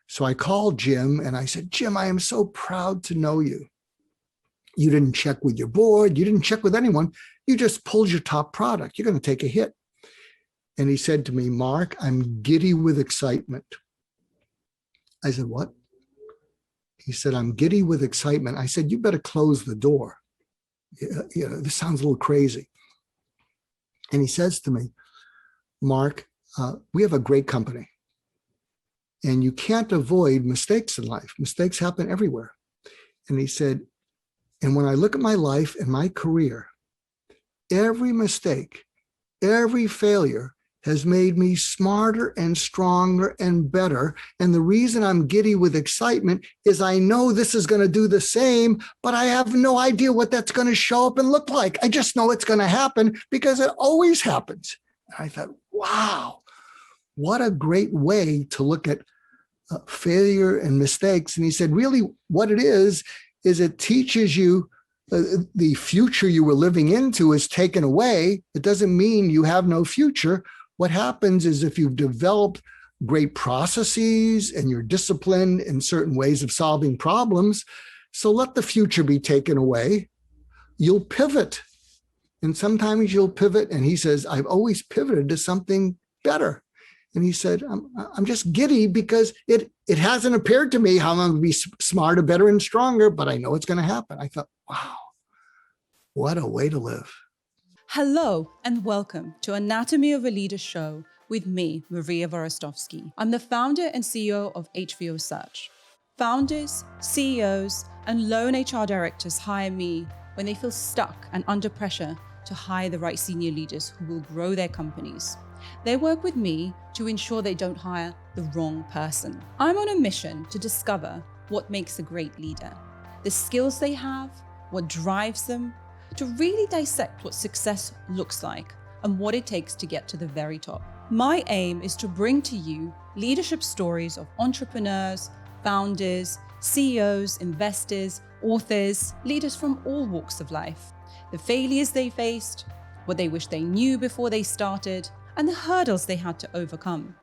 So I called Jim and I said, Jim, I am so proud to know you. You didn't check with your board. You didn't check with anyone. You just pulled your top product. You're going to take a hit. And he said to me, Mark, I'm giddy with excitement. I said, what? He said, I'm giddy with excitement. I said, you better close the door. This sounds a little crazy. And he says to me, Mark, we have a great company. And you can't avoid mistakes in life. Mistakes happen everywhere. And he said, and when I look at my life and my career, every mistake, every failure has made me smarter and stronger and better. And the reason I'm giddy with excitement is I know this is going to do the same, but I have no idea what that's going to show up and look like. I just know it's going to happen because it always happens. And I thought, wow, what a great way to look at failure and mistakes. And he said, really, what it is it teaches you the future you were living into is taken away. It doesn't mean you have no future. What happens is if you've developed great processes and you're disciplined in certain ways of solving problems, so let the future be taken away. You'll pivot. And sometimes you'll pivot. And he says, I've always pivoted to something better. And he said, I'm just giddy because it hasn't appeared to me how I'm going to be smarter, better, and stronger, but I know it's going to happen. I thought, wow, what a way to live. Hello and welcome to Anatomy of a Leader show with me, Maria Vorostovsky. I'm the founder and CEO of HVO Search. Founders, CEOs, and lone HR directors hire me when they feel stuck and under pressure to hire the right senior leaders who will grow their companies. They work with me to ensure they don't hire the wrong person. I'm on a mission to discover what makes a great leader, the skills they have, what drives them, to really dissect what success looks like and what it takes to get to the very top. My aim is to bring to you leadership stories of entrepreneurs, founders, CEOs, investors, authors, leaders from all walks of life, the failures they faced, what they wish they knew before they started, and the hurdles they had to overcome.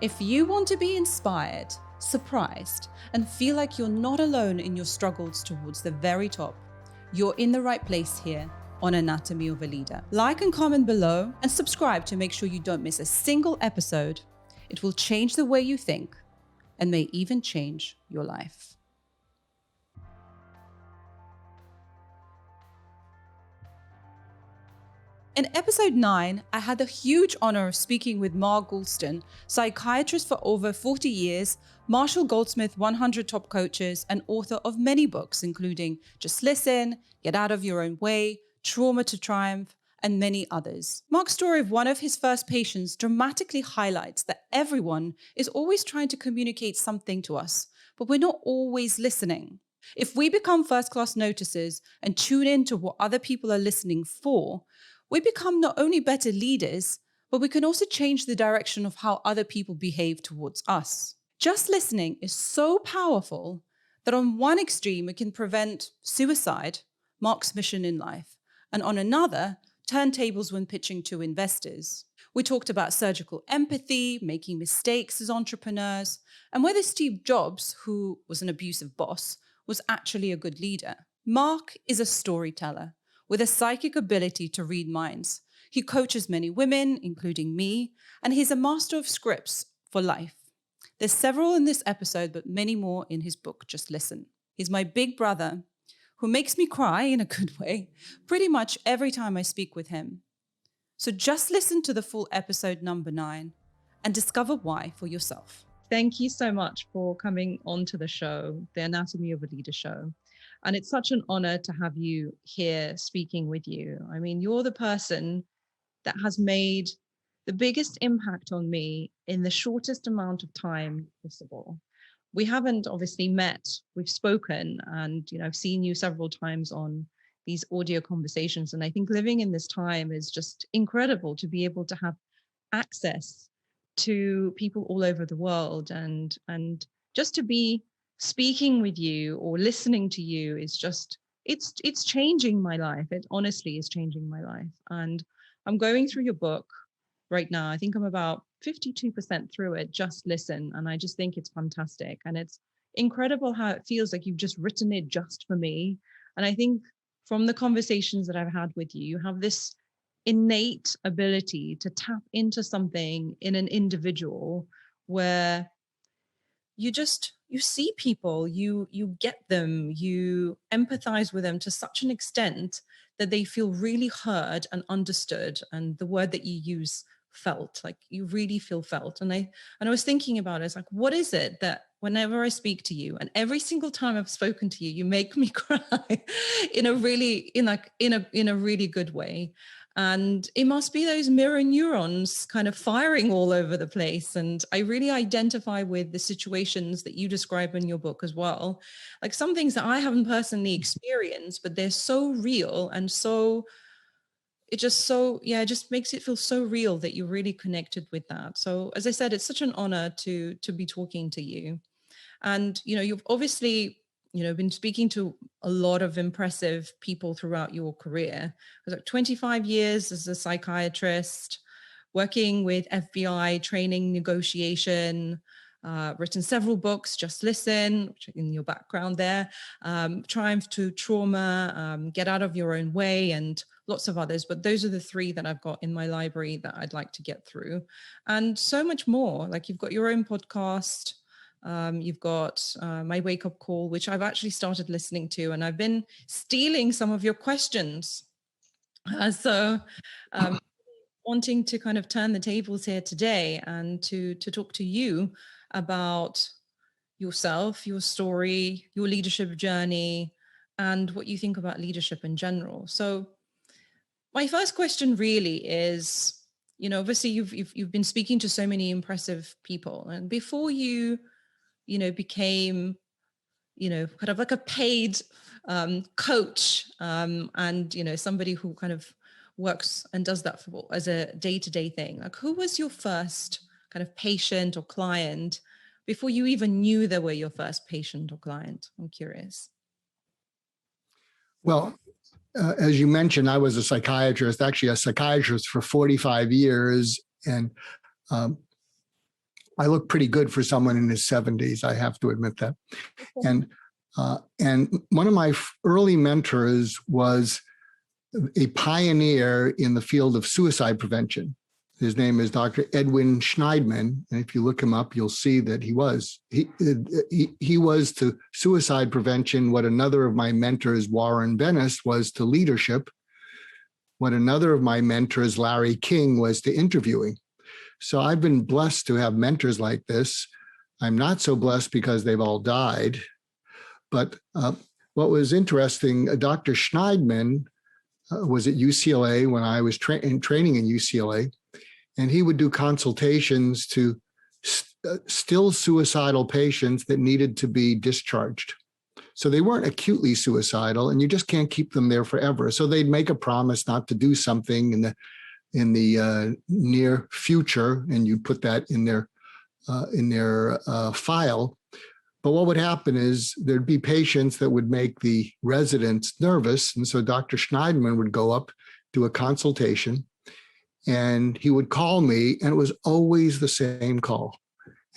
If you want to be inspired, surprised, and feel like you're not alone in your struggles towards the very top, you're in the right place here on Anatomy of a Leader. Like and comment below and subscribe to make sure you don't miss a single episode. It will change the way you think and may even change your life. In episode 9, I had the huge honor of speaking with Mark Goulston, psychiatrist for over 40 years, Marshall Goldsmith 100 Top Coaches, and author of many books, including Just Listen, Get Out of Your Own Way, Trauma to Triumph, and many others. Mark's story of one of his first patients dramatically highlights that everyone is always trying to communicate something to us, but we're not always listening. If we become first-class noticers and tune in to what other people are listening for, we become not only better leaders, but we can also change the direction of how other people behave towards us. Just listening is so powerful that on one extreme, it can prevent suicide, Mark's mission in life, and on another, turn tables when pitching to investors. We talked about surgical empathy, making mistakes as entrepreneurs, and whether Steve Jobs, who was an abusive boss, was actually a good leader. Mark is a storyteller with a psychic ability to read minds. He coaches many women, including me, and he's a master of scripts for life. There's several in this episode, but many more in his book, Just Listen. He's my big brother, who makes me cry in a good way, pretty much every time I speak with him. So just listen to the full episode number 9 and discover why for yourself. Thank you so much for coming onto the show, the Anatomy of a Leader show. And it's such an honor to have you here speaking with you. I mean, you're the person that has made the biggest impact on me in the shortest amount of time possible. We haven't obviously met, we've spoken, and I've seen you several times on these audio conversations. And I think living in this time is just incredible to be able to have access to people all over the world, and just to be speaking with you or listening to you is just, it's changing my life. It honestly is changing my life. And I'm going through your book right now. I think I'm about 52% through it, Just Listen. And I just think it's fantastic. And it's incredible how it feels like you've just written it just for me. And I think from the conversations that I've had with you, you have this innate ability to tap into something in an individual where you see people, you get them, you empathize with them to such an extent that they feel really heard and understood. And the word that you use, felt, like you really feel felt. And I was thinking about it, it's like, what is it that whenever I speak to you, and every single time I've spoken to you, you make me cry in a really good way. And it must be those mirror neurons kind of firing all over the place. And I really identify with the situations that you describe in your book as well. Like some things that I haven't personally experienced, but they're so real and so, it just makes it feel so real that you're really connected with that. So as I said, it's such an honor to be talking to you. And, you've obviously, been speaking to a lot of impressive people throughout your career. It was like 25 years as a psychiatrist, working with FBI, training, negotiation, written several books, Just Listen, which in your background there, Triumph to Trauma, Get Out of Your Own Way, and lots of others. But those are the three that I've got in my library that I'd like to get through. And so much more. Like you've got your own podcast. You've got My Wake Up Call, which I've actually started listening to, and I've been stealing some of your questions. So wanting to kind of turn the tables here today and to talk to you about yourself, your story, your leadership journey, and what you think about leadership in general. So my first question really is, obviously you've been speaking to so many impressive people, and before you became, kind of like a paid coach and, somebody who kind of works and does that as a day-to-day thing. Like, who was your first kind of patient or client before you even knew they were your first patient or client? I'm curious. Well, as you mentioned, I was a psychiatrist for 45 years. And I look pretty good for someone in his 70s. I have to admit that. And one of my early mentors was a pioneer in the field of suicide prevention. His name is Dr. Edwin Schneidman. And if you look him up, you'll see that he was to suicide prevention what another of my mentors, Warren Bennis, was to leadership, what another of my mentors, Larry King, was to interviewing. So I've been blessed to have mentors like this. I'm not so blessed because they've all died. But what was interesting, Dr. Schneidman was at UCLA when I was training in UCLA, and he would do consultations to still suicidal patients that needed to be discharged. So they weren't acutely suicidal, and you just can't keep them there forever. So they'd make a promise not to do something in the near future, and you put that in their file. But what would happen is there'd be patients that would make the residents nervous. And so Dr. Schneidman would go up, do a consultation, and he would call me, and it was always the same call.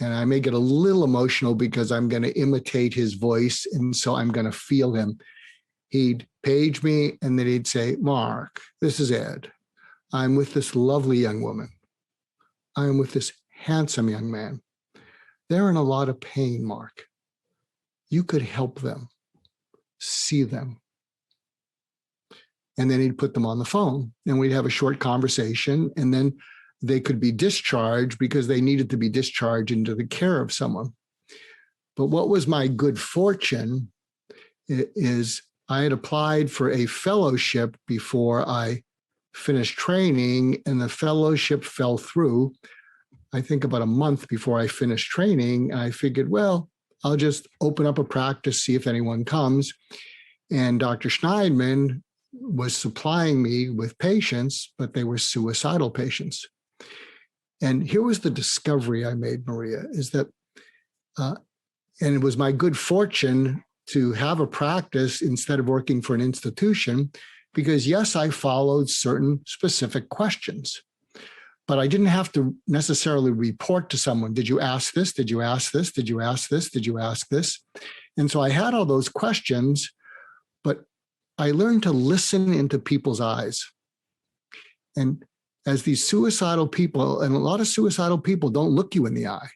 And I may get a little emotional because I'm going to imitate his voice, and so I'm going to feel him. He'd page me, and then he'd say, "Mark, this is Ed. I'm with this lovely young woman. I'm with this handsome young man. They're in a lot of pain, Mark. You could help them, see them." And then he'd put them on the phone, and we'd have a short conversation, and then they could be discharged because they needed to be discharged into the care of someone. But what was my good fortune is I had applied for a fellowship before I finished training, and the fellowship fell through, I think about a month before I finished training. And I figured, well, I'll just open up a practice, see if anyone comes. And Dr. Schneidman was supplying me with patients, but they were suicidal patients. And here was the discovery I made, Maria, is that, and it was my good fortune to have a practice instead of working for an institution, because yes, I followed certain specific questions, but I didn't have to necessarily report to someone. Did you ask this? Did you ask this? Did you ask this? Did you ask this? And so I had all those questions, but I learned to listen into people's eyes. And as these suicidal people, and a lot of suicidal people don't look you in the eye,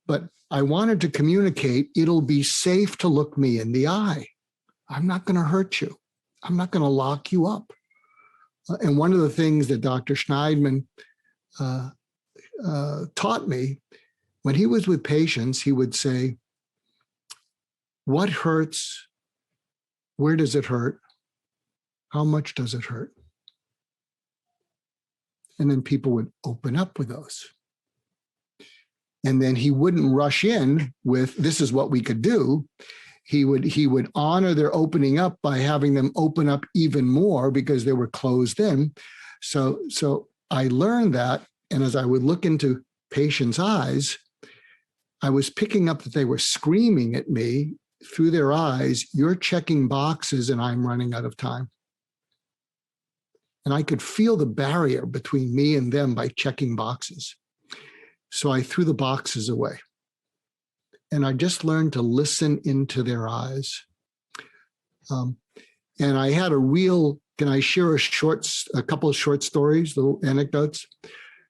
but I wanted to communicate, it'll be safe to look me in the eye. I'm not going to hurt you. I'm not going to lock you up. And one of the things that Dr. Schneidman taught me, when he was with patients, he would say, what hurts? Where does it hurt? How much does it hurt? And then people would open up with those. And then he wouldn't rush in with, this is what we could do. He would honor their opening up by having them open up even more because they were closed in. So I learned that. And as I would look into patients' eyes, I was picking up that they were screaming at me through their eyes, you're checking boxes and I'm running out of time. And I could feel the barrier between me and them by checking boxes. So I threw the boxes away. And I just learned to listen into their eyes. And I had can I share a couple of short stories, little anecdotes?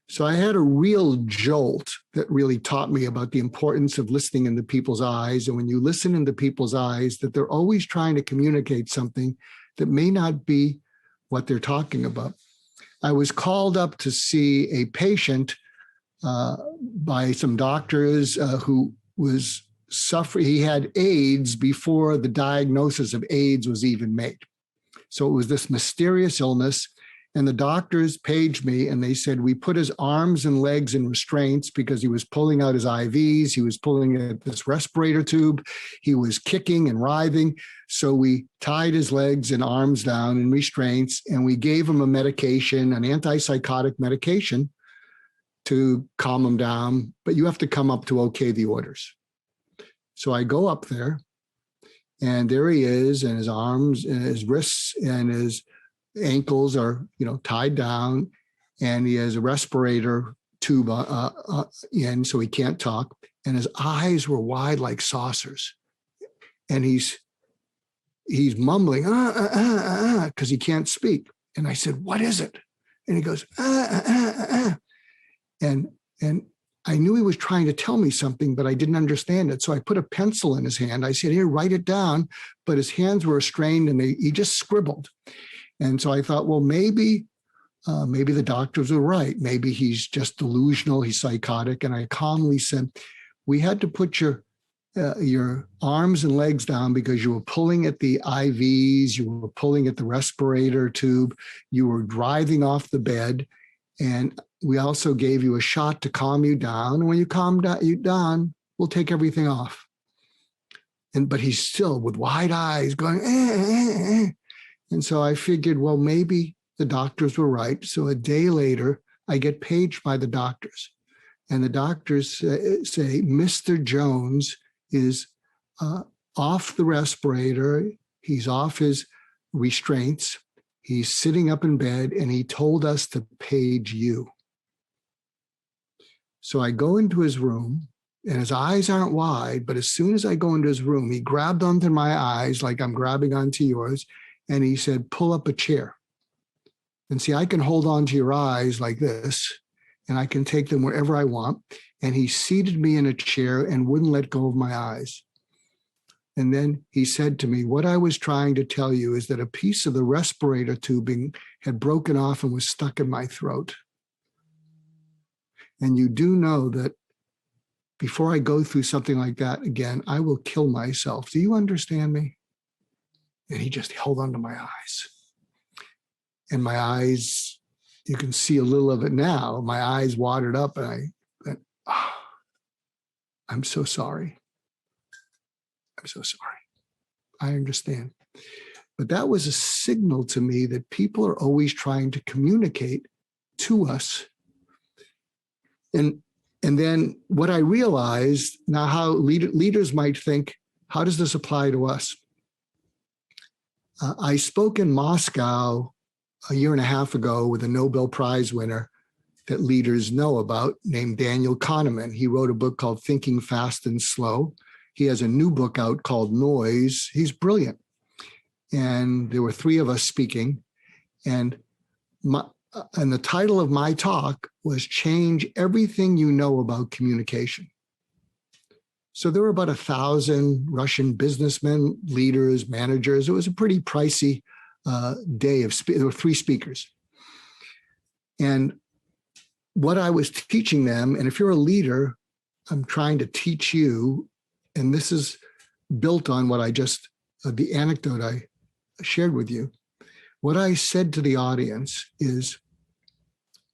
So I had a real jolt that really taught me about the importance of listening into people's eyes. And when you listen into people's eyes, that they're always trying to communicate something that may not be what they're talking about. I was called up to see a patient by some doctors who was suffering. He had AIDS before the diagnosis of AIDS was even made. So it was this mysterious illness. And the doctors paged me and they said, we put his arms and legs in restraints because he was pulling out his IVs. He was pulling at this respirator tube. He was kicking and writhing. So we tied his legs and arms down in restraints and we gave him a medication, an antipsychotic medication to calm him down. But you have to come up to okay the orders. So I go up there and there he is, and his arms and his wrists and his ankles are, tied down, and he has a respirator tube in, so he can't talk. And his eyes were wide like saucers, and he's mumbling because he can't speak. And I said, "What is it?" And he goes, and I knew he was trying to tell me something, but I didn't understand it. So I put a pencil in his hand. I said, "Here, write it down." But his hands were restrained, and he just scribbled. And so I thought, well, maybe the doctors were right. Maybe he's just delusional. He's psychotic. And I calmly said, we had to put your arms and legs down because you were pulling at the IVs, you were pulling at the respirator tube, you were driving off the bed. And we also gave you a shot to calm you down. And when you calm down, we'll take everything off. But he's still with wide eyes going, And so I figured, well, maybe the doctors were right. So a day later, I get paged by the doctors. And the doctors say, Mr. Jones is off the respirator. He's off his restraints. He's sitting up in bed, and he told us to page you. So I go into his room, and his eyes aren't wide. But as soon as I go into his room, he grabbed onto my eyes like I'm grabbing onto yours. And he said, pull up a chair. And see, I can hold on to your eyes like this, and I can take them wherever I want. And he seated me in a chair and wouldn't let go of my eyes. And then he said to me, what I was trying to tell you is that a piece of the respirator tubing had broken off and was stuck in my throat. And you do know that before I go through something like that again, I will kill myself. Do you understand me? And he just held onto my eyes. And my eyes, you can see a little of it now. My eyes watered up, and I went, I'm so sorry. I'm so sorry. I understand. But that was a signal to me that people are always trying to communicate to us. And then what I realized, now how leaders might think, how does this apply to us? I spoke in Moscow a year and a half ago with a Nobel Prize winner that leaders know about named Daniel Kahneman. He wrote a book called Thinking Fast and Slow. He has a new book out called Noise. He's brilliant. And there were three of us speaking. And the title of my talk was Change Everything You Know About Communication. So there were about 1,000 Russian businessmen, leaders, managers. It was a pretty pricey day of there were three speakers. And what I was teaching them, and if you're a leader, I'm trying to teach you, and this is built on what I just, the anecdote I shared with you. What I said to the audience is,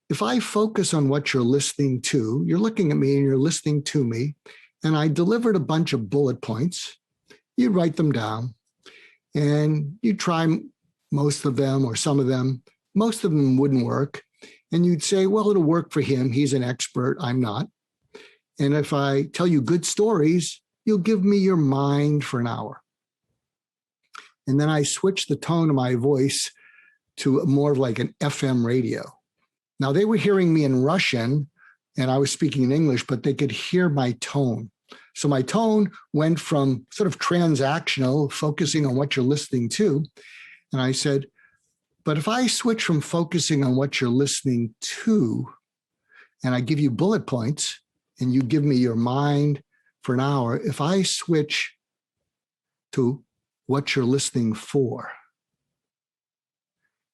if I focus on what you're listening to, you're looking at me and you're listening to me, and I delivered a bunch of bullet points, you'd write them down, and you'd try most of them or some of them. Most of them wouldn't work. And you'd say, well, it'll work for him. He's an expert. I'm not. And if I tell you good stories, you'll give me your mind for an hour. And then I switched the tone of my voice to more of like an FM radio. Now, they were hearing me in Russian, and I was speaking in English, but they could hear my tone. So my tone went from sort of transactional, focusing on what you're listening to. And I said, but if I switch from focusing on what you're listening to, and I give you bullet points, and you give me your mind for an hour, if I switch to what you're listening for,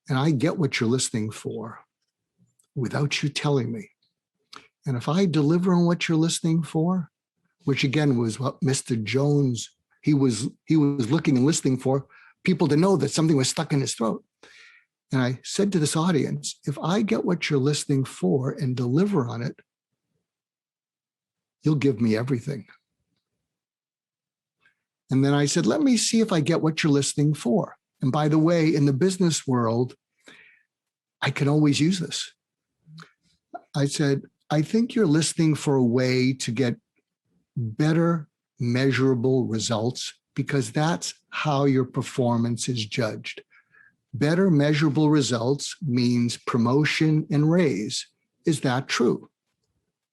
and I get what you're listening for without you telling me, and if I deliver on what you're listening for, which again was what Mr. Jones, he was looking and listening for, people to know that something was stuck in his throat. And I said to this audience, if I get what you're listening for and deliver on it, you'll give me everything. And then I said, let me see if I get what you're listening for. And by the way, in the business world, I can always use this. I said, I think you're listening for a way to get better measurable results, because that's how your performance is judged. Better measurable results means promotion and raise. Is that true?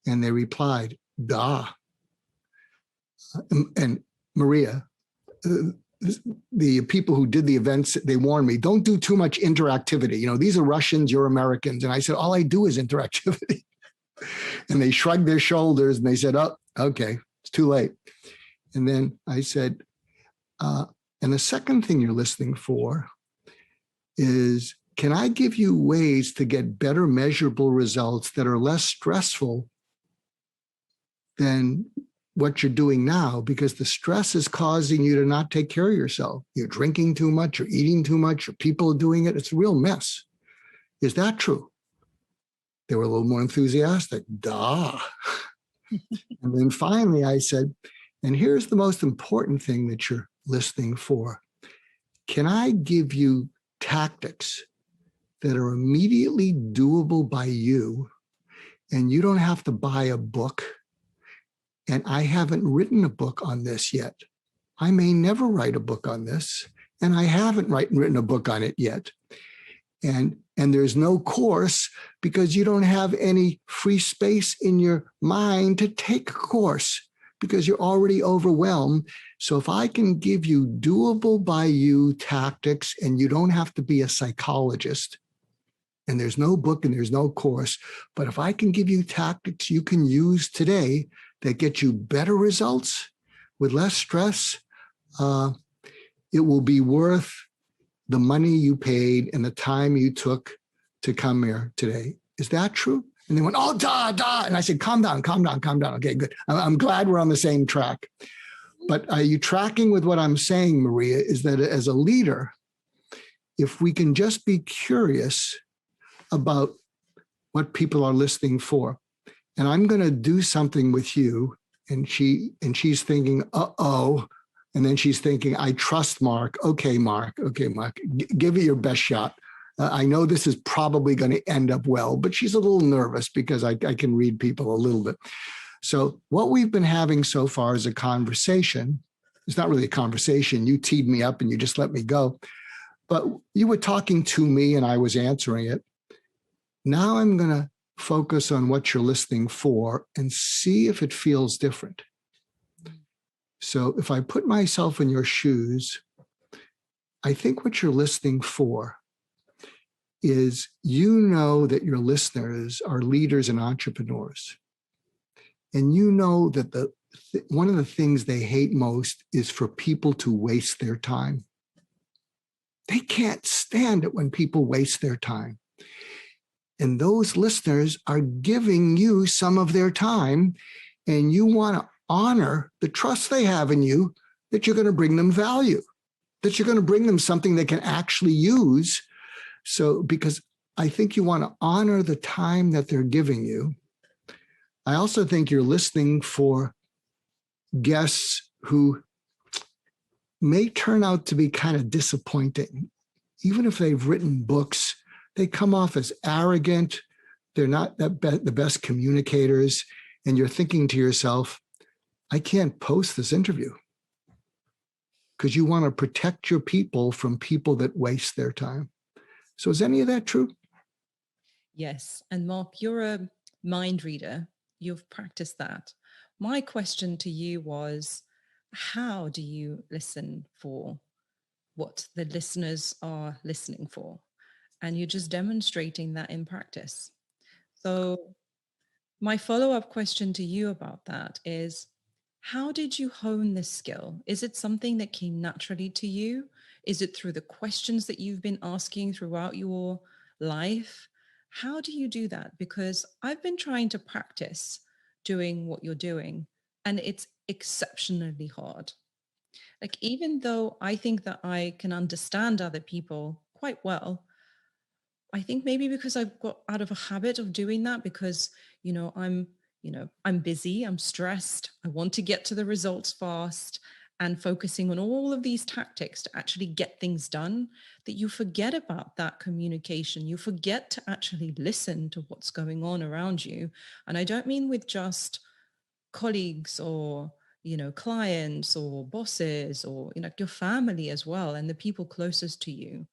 And they replied, "Da." And Maria, the people who did the events, they warned me, don't do too much interactivity. You know, these are Russians, you're Americans. And I said, all I do is interactivity. And they shrugged their shoulders and they said, oh, okay, it's too late. And then I said, and the second thing you're listening for is, can I give you ways to get better measurable results that are less stressful than what you're doing now? Because the stress is causing you to not take care of yourself. You're drinking too much, you're eating too much, or people are doing it. It's a real mess. Is that true? They were a little more enthusiastic. Duh. And then finally I said, and here's the most important thing that you're listening for. Can I give you tactics that are immediately doable by you, and you don't have to buy a book? And I haven't written a book on this yet. I may never write a book on this, and I haven't written a book on it yet. And there's no course, because you don't have any free space in your mind to take a course, because you're already overwhelmed. So if I can give you doable by you tactics, and you don't have to be a psychologist, and there's no book and there's no course, but if I can give you tactics you can use today that get you better results with less stress, it will be worth the money you paid and the time you took to come here today. Is that true? And they went, oh, da. And I said, calm down. Okay, good. I'm glad we're on the same track. But are you tracking with what I'm saying, Maria? Is that as a leader, if we can just be curious about what people are listening for, and I'm going to do something with you, and she's thinking, uh-oh, and then she's thinking, I trust Mark. Okay, Mark, give it your best shot. I know this is probably going to end up well, but she's a little nervous because I can read people a little bit. So what we've been having so far is a conversation. It's not really a conversation. You teed me up and you just let me go. But you were talking to me and I was answering it. Now I'm going to focus on what you're listening for and see if it feels different. So if I put myself in your shoes, I think what you're listening for is, you know, that your listeners are leaders and entrepreneurs. And you know that one of the things they hate most is for people to waste their time. They can't stand it when people waste their time. And those listeners are giving you some of their time, and you want to honor the trust they have in you, that you're going to bring them value, that you're going to bring them something they can actually use. So, because I think you want to honor the time that they're giving you. I also think you're listening for guests who may turn out to be kind of disappointing. Even if they've written books, they come off as arrogant. They're not the best communicators. And you're thinking to yourself, I can't post this interview, because you want to protect your people from people that waste their time. So is any of that true? Yes. And Mark, you're a mind reader. You've practiced that. My question to you was, how do you listen for what the listeners are listening for? And you're just demonstrating that in practice. So my follow-up question to you about that is, how did you hone this skill? Is it something that came naturally to you? Is it through the questions that you've been asking throughout your life? How do you do that? Because I've been trying to practice doing what you're doing, and it's exceptionally hard. Like, even though I think that I can understand other people quite well, I think maybe because I've got out of a habit of doing that, because, I'm busy, I'm stressed, I want to get to the results fast, and focusing on all of these tactics to actually get things done, that you forget about that communication. You forget to actually listen to what's going on around you. And I don't mean with just colleagues or, clients or bosses, or, your family as well, and the people closest to you.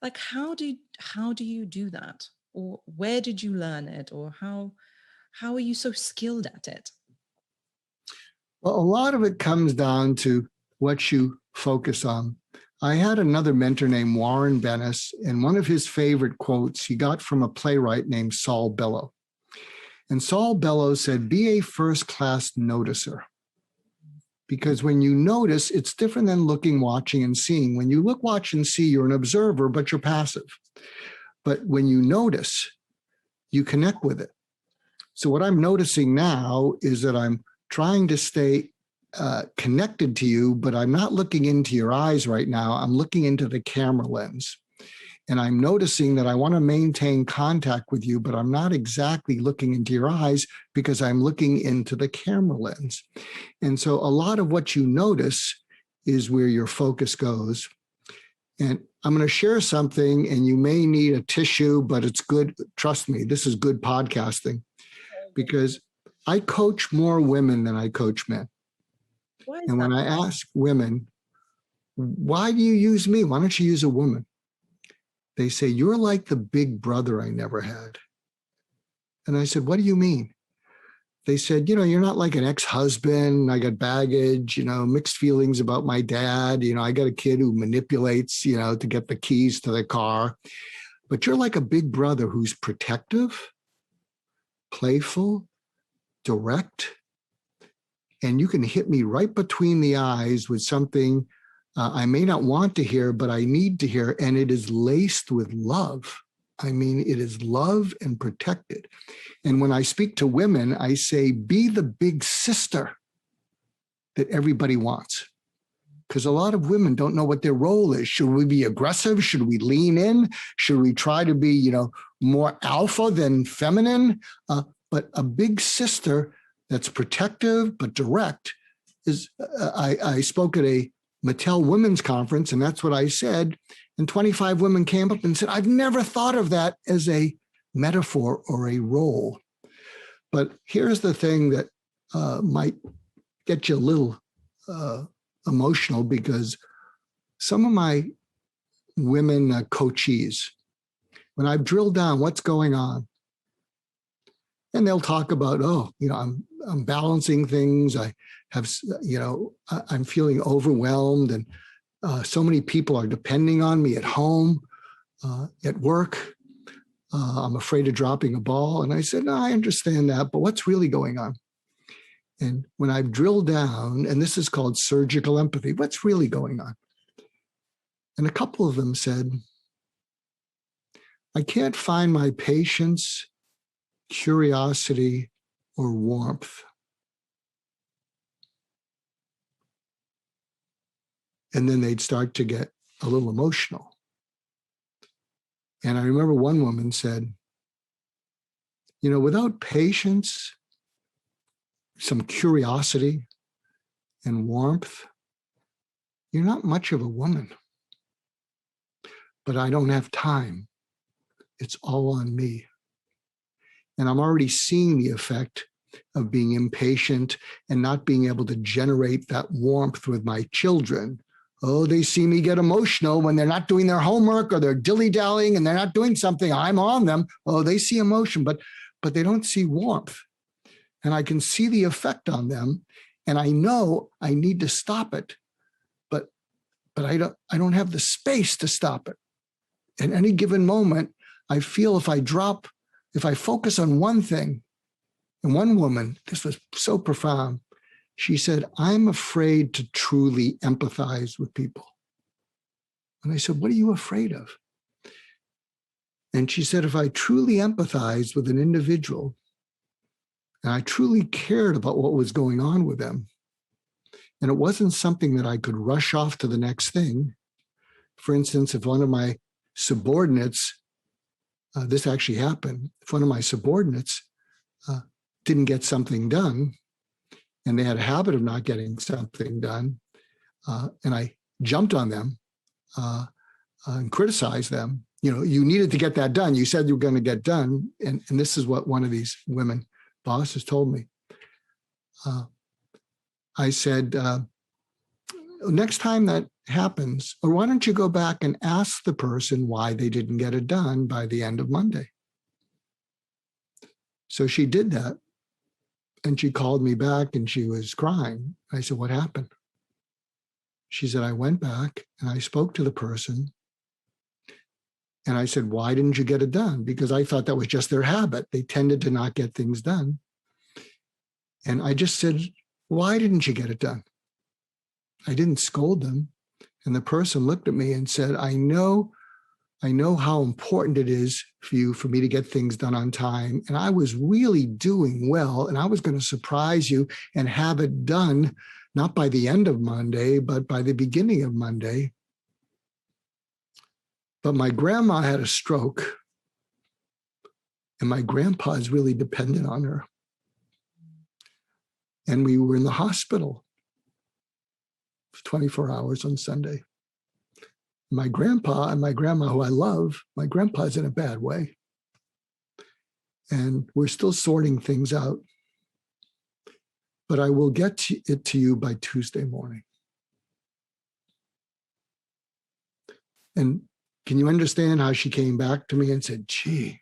Like, how do you do that? Or where did you learn it? Or how are you so skilled at it? Well, a lot of it comes down to what you focus on. I had another mentor named Warren Bennis, and one of his favorite quotes he got from a playwright named Saul Bellow. And Saul Bellow said, be a first-class noticer. Because when you notice, it's different than looking, watching, and seeing. When you look, watch, and see, you're an observer, but you're passive. But when you notice, you connect with it. So what I'm noticing now is that I'm trying to stay connected to you, but I'm not looking into your eyes right now. I'm looking into the camera lens. And I'm noticing that I want to maintain contact with you, but I'm not exactly looking into your eyes, because I'm looking into the camera lens. And so a lot of what you notice is where your focus goes. And I'm going to share something, and you may need a tissue, but it's good. Trust me, this is good podcasting, because I coach more women than I coach men. And when I ask women, why do you use me? Why don't you use a woman? They say, you're like the big brother I never had. And I said, what do you mean? They said, you're not like an ex-husband. I got baggage, mixed feelings about my dad. I got a kid who manipulates, to get the keys to the car. But you're like a big brother who's protective, playful, direct. And you can hit me right between the eyes with something I may not want to hear, but I need to hear. And it is laced with love. I mean, it is love and protected. And when I speak to women, I say, be the big sister that everybody wants. Because a lot of women don't know what their role is. Should we be aggressive? Should we lean in? Should we try to be, more alpha than feminine? But a big sister that's protective but direct is, I spoke at a Mattel Women's Conference, and that's what I said. And 25 women came up and said, I've never thought of that as a metaphor or a role. But here's the thing that might get you a little emotional, because some of my women coachees, when I've drilled down what's going on, And they'll talk about, oh, I'm balancing things. I have, I'm feeling overwhelmed, and so many people are depending on me at home, at work. I'm afraid of dropping a ball. And I said, no, I understand that, but what's really going on? And when I've drilled down, and this is called surgical empathy, what's really going on? And a couple of them said, I can't find my patience, curiosity, or warmth. And then they'd start to get a little emotional. And I remember one woman said, without patience, some curiosity, and warmth, you're not much of a woman. But I don't have time. It's all on me. And I'm already seeing the effect of being impatient and not being able to generate that warmth with my children. Oh, they see me get emotional when they're not doing their homework, or they're dilly-dallying and they're not doing something. I'm on them. Oh, they see emotion, but they don't see warmth. And I can see the effect on them. And I know I need to stop it, but I don't have the space to stop it. At any given moment, I feel if I focus on one thing, and one woman, this was so profound, she said, I'm afraid to truly empathize with people. And I said, what are you afraid of? And she said, if I truly empathized with an individual, and I truly cared about what was going on with them, and it wasn't something that I could rush off to the next thing. For instance, if one of my subordinates, this actually happened, if one of my subordinates didn't get something done, and they had a habit of not getting something done, and I jumped on them and criticized them, you needed to get that done. You said you were going to get done. And this is what one of these women bosses told me. I said, next time that happens, or why don't you go back and ask the person why they didn't get it done by the end of Monday? So she did that. And she called me back and she was crying. I said, what happened? She said, I went back and I spoke to the person. And I said, why didn't you get it done? Because I thought that was just their habit. They tended to not get things done. And I just said, why didn't you get it done? I didn't scold them. And the person looked at me and said, I know how important it is for me to get things done on time. And I was really doing well, and I was going to surprise you and have it done, not by the end of Monday, but by the beginning of Monday. But my grandma had a stroke, and my grandpa is really dependent on her. And we were in the hospital for 24 hours on Sunday. My grandpa and my grandma, who I love, my grandpa's in a bad way. And we're still sorting things out. But I will get it to you by Tuesday morning. And can you understand how she came back to me and said, gee,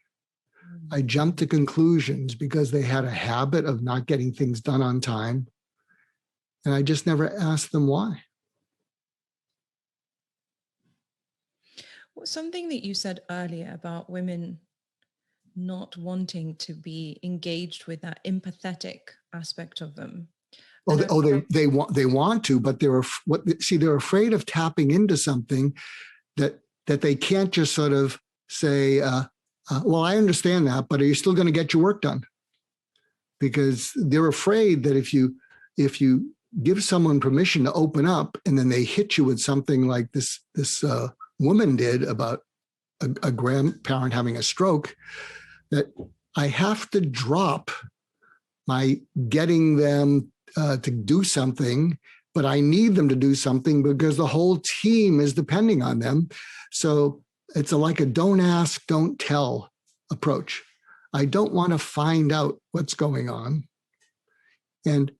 I jumped to conclusions because they had a habit of not getting things done on time. And I just never asked them why. Something that you said earlier about women not wanting to be engaged with that empathetic aspect of them. They want to, but they're afraid of tapping into something that they can't just sort of say, well, I understand that, but are you still going to get your work done? Because they're afraid that if you give someone permission to open up and then they hit you with something like this woman did about a grandparent having a stroke, that I have to drop my getting them to do something, but I need them to do something because the whole team is depending on them. So it's like a don't ask, don't tell approach. I don't want to find out what's going on. And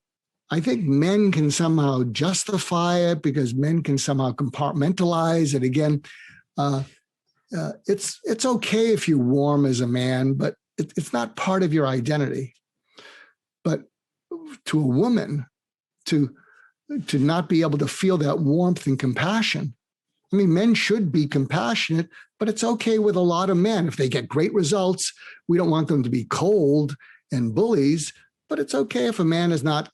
I think men can somehow justify it because men can somehow compartmentalize it. Again, it's okay if you're warm as a man, but it's not part of your identity. But to a woman, to not be able to feel that warmth and compassion. I mean, men should be compassionate, but it's okay with a lot of men. If they get great results, we don't want them to be cold and bullies, but it's okay if a man is not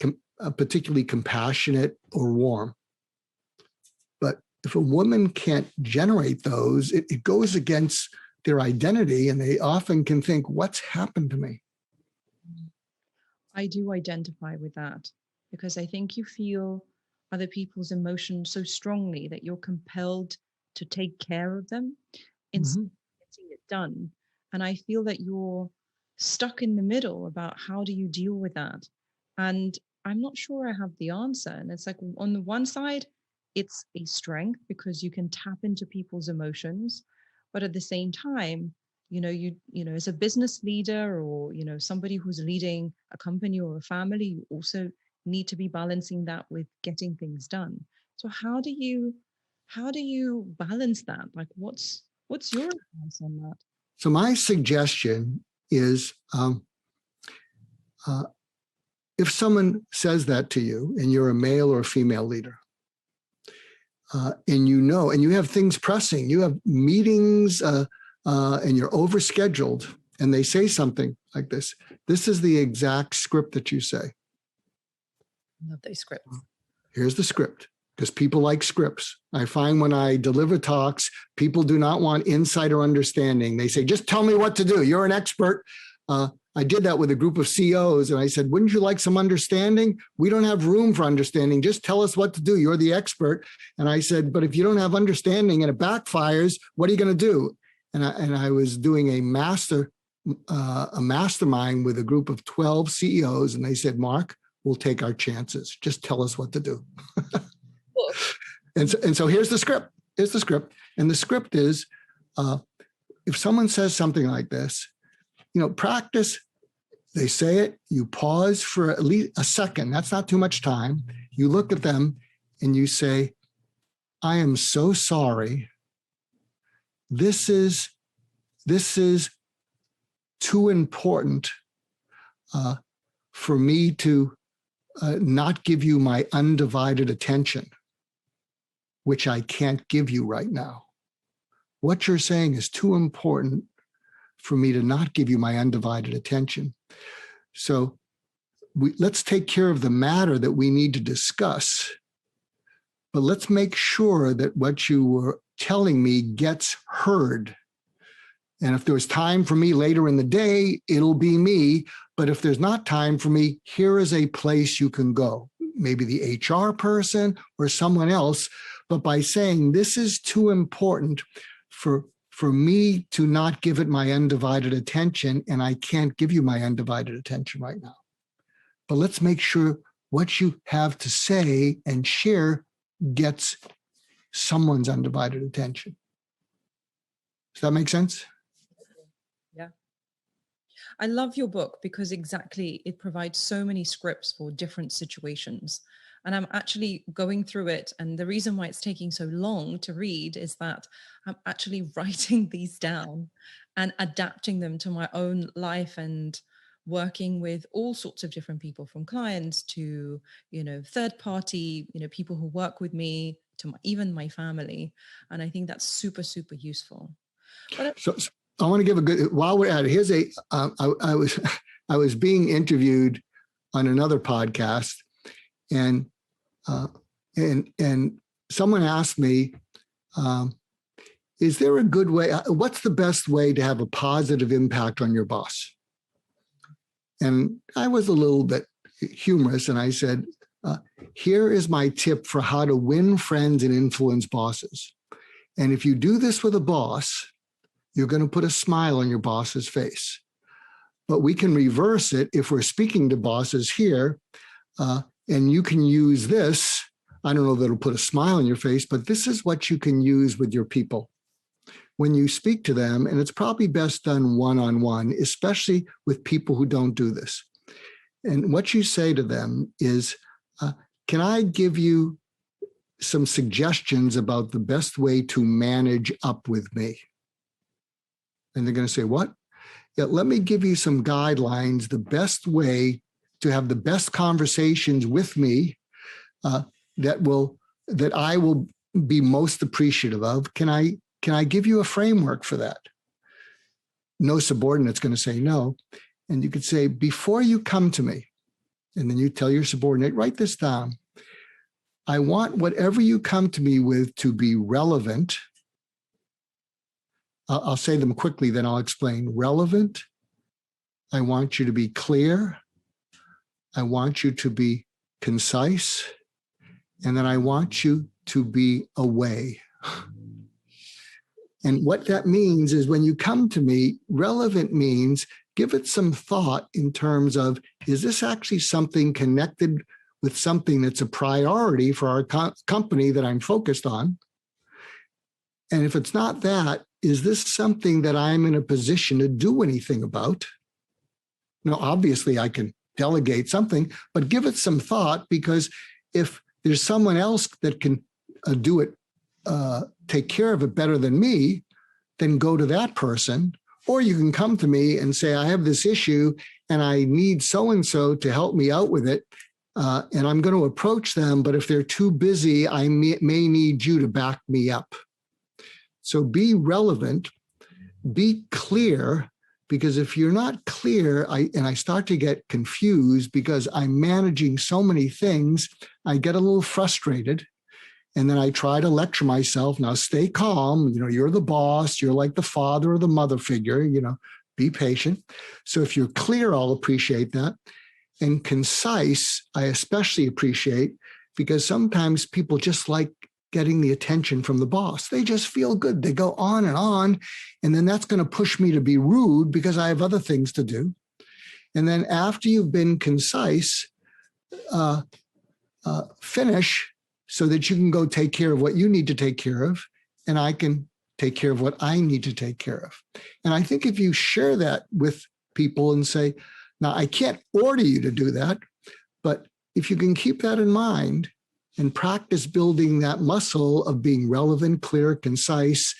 particularly compassionate or warm. But if a woman can't generate those, it goes against their identity, and they often can think, what's happened to me? I do identify with that, because I think you feel other people's emotions so strongly that you're compelled to take care of them instead of getting it done. And I feel that you're stuck in the middle about how do you deal with that. And I'm not sure I have the answer. And it's like, on the one side, it's a strength because you can tap into people's emotions. But at the same time, you know, as a business leader, or, you know, somebody who's leading a company or a family, you also need to be balancing that with getting things done. So how do you balance that? Like, what's your advice on that? So my suggestion is, if someone says that to you and you're a male or a female leader, and you have things pressing, you have meetings, and you're overscheduled, and they say something like this is the exact script that you say. Love those scripts. Here's the script, because people like scripts. I find when I deliver talks, people do not want insight or understanding. They say, just tell me what to do. You're an expert. I did that with a group of CEOs, and I said, wouldn't you like some understanding? We don't have room for understanding. Just tell us what to do. You're the expert. And I said, but if you don't have understanding and it backfires, what are you going to do? And I was doing a mastermind with a group of 12 CEOs, and they said, Mark, we'll take our chances. Just tell us what to do. And so here's the script. Here's the script. And the script is, if someone says something like this, you know, practice. They say it, you pause for at least a second. That's not too much time. You look at them and you say, I am so sorry. This is too important for me to not give you my undivided attention, which I can't give you right now. What you're saying is too important for me to not give you my undivided attention. So let's take care of the matter that we need to discuss, but let's make sure that what you were telling me gets heard. And if there's time for me later in the day, it'll be me. But if there's not time for me, here is a place you can go. Maybe the HR person or someone else. But by saying this is too important for me to not give it my undivided attention, and I can't give you my undivided attention right now. But let's make sure what you have to say and share gets someone's undivided attention. Does that make sense? Yeah. I love your book because exactly it provides so many scripts for different situations. And I'm actually going through it. And the reason why it's taking so long to read is that I'm actually writing these down and adapting them to my own life and working with all sorts of different people, from clients to, you know, third party, you know, people who work with me, to even my family. And I think that's super, super useful. But so I want to give a good, while we're at it, here's I was being interviewed on another podcast, and someone asked me, is there a good way, what's the best way to have a positive impact on your boss? And I was a little bit humorous, and I said, here is my tip for how to win friends and influence bosses. And if you do this with a boss, you're going to put a smile on your boss's face. But we can reverse it if we're speaking to bosses here, and you can use this. I don't know that it'll put a smile on your face, but this is what you can use with your people when you speak to them. And it's probably best done one-on-one, especially with people who don't do this. And what you say to them is, can I give you some suggestions about the best way to manage up with me? And they're going to say, what? Yeah, let me give you some guidelines, the best way to have the best conversations with me that I will be most appreciative of. Can I give you a framework for that? No subordinate's going to say no. And you could say, before you come to me, and then you tell your subordinate, write this down. I want whatever you come to me with to be relevant. I'll say them quickly, then I'll explain. Relevant. I want you to be clear. I want you to be concise. And then I want you to be away. And what that means is when you come to me, relevant means give it some thought in terms of, is this actually something connected with something that's a priority for our company that I'm focused on? And if it's not that, is this something that I'm in a position to do anything about? Now, obviously, I can delegate something, but give it some thought, because if there's someone else that can do it, take care of it better than me, then go to that person. Or you can come to me and say, I have this issue and I need so-and-so to help me out with it. And I'm going to approach them, but if they're too busy, I may need you to back me up. So be relevant, be clear, because if you're not clear, I start to get confused because I'm managing so many things, I get a little frustrated. And then I try to lecture myself, now stay calm, you're the boss, you're like the father or the mother figure, be patient. So if you're clear, I'll appreciate that. And concise, I especially appreciate, because sometimes people just like getting the attention from the boss. They just feel good. They go on, and then that's going to push me to be rude because I have other things to do. And then after you've been concise, finish so that you can go take care of what you need to take care of, and I can take care of what I need to take care of. And I think if you share that with people and say, now I can't order you to do that, but if you can keep that in mind and practice building that muscle of being relevant, clear, concise,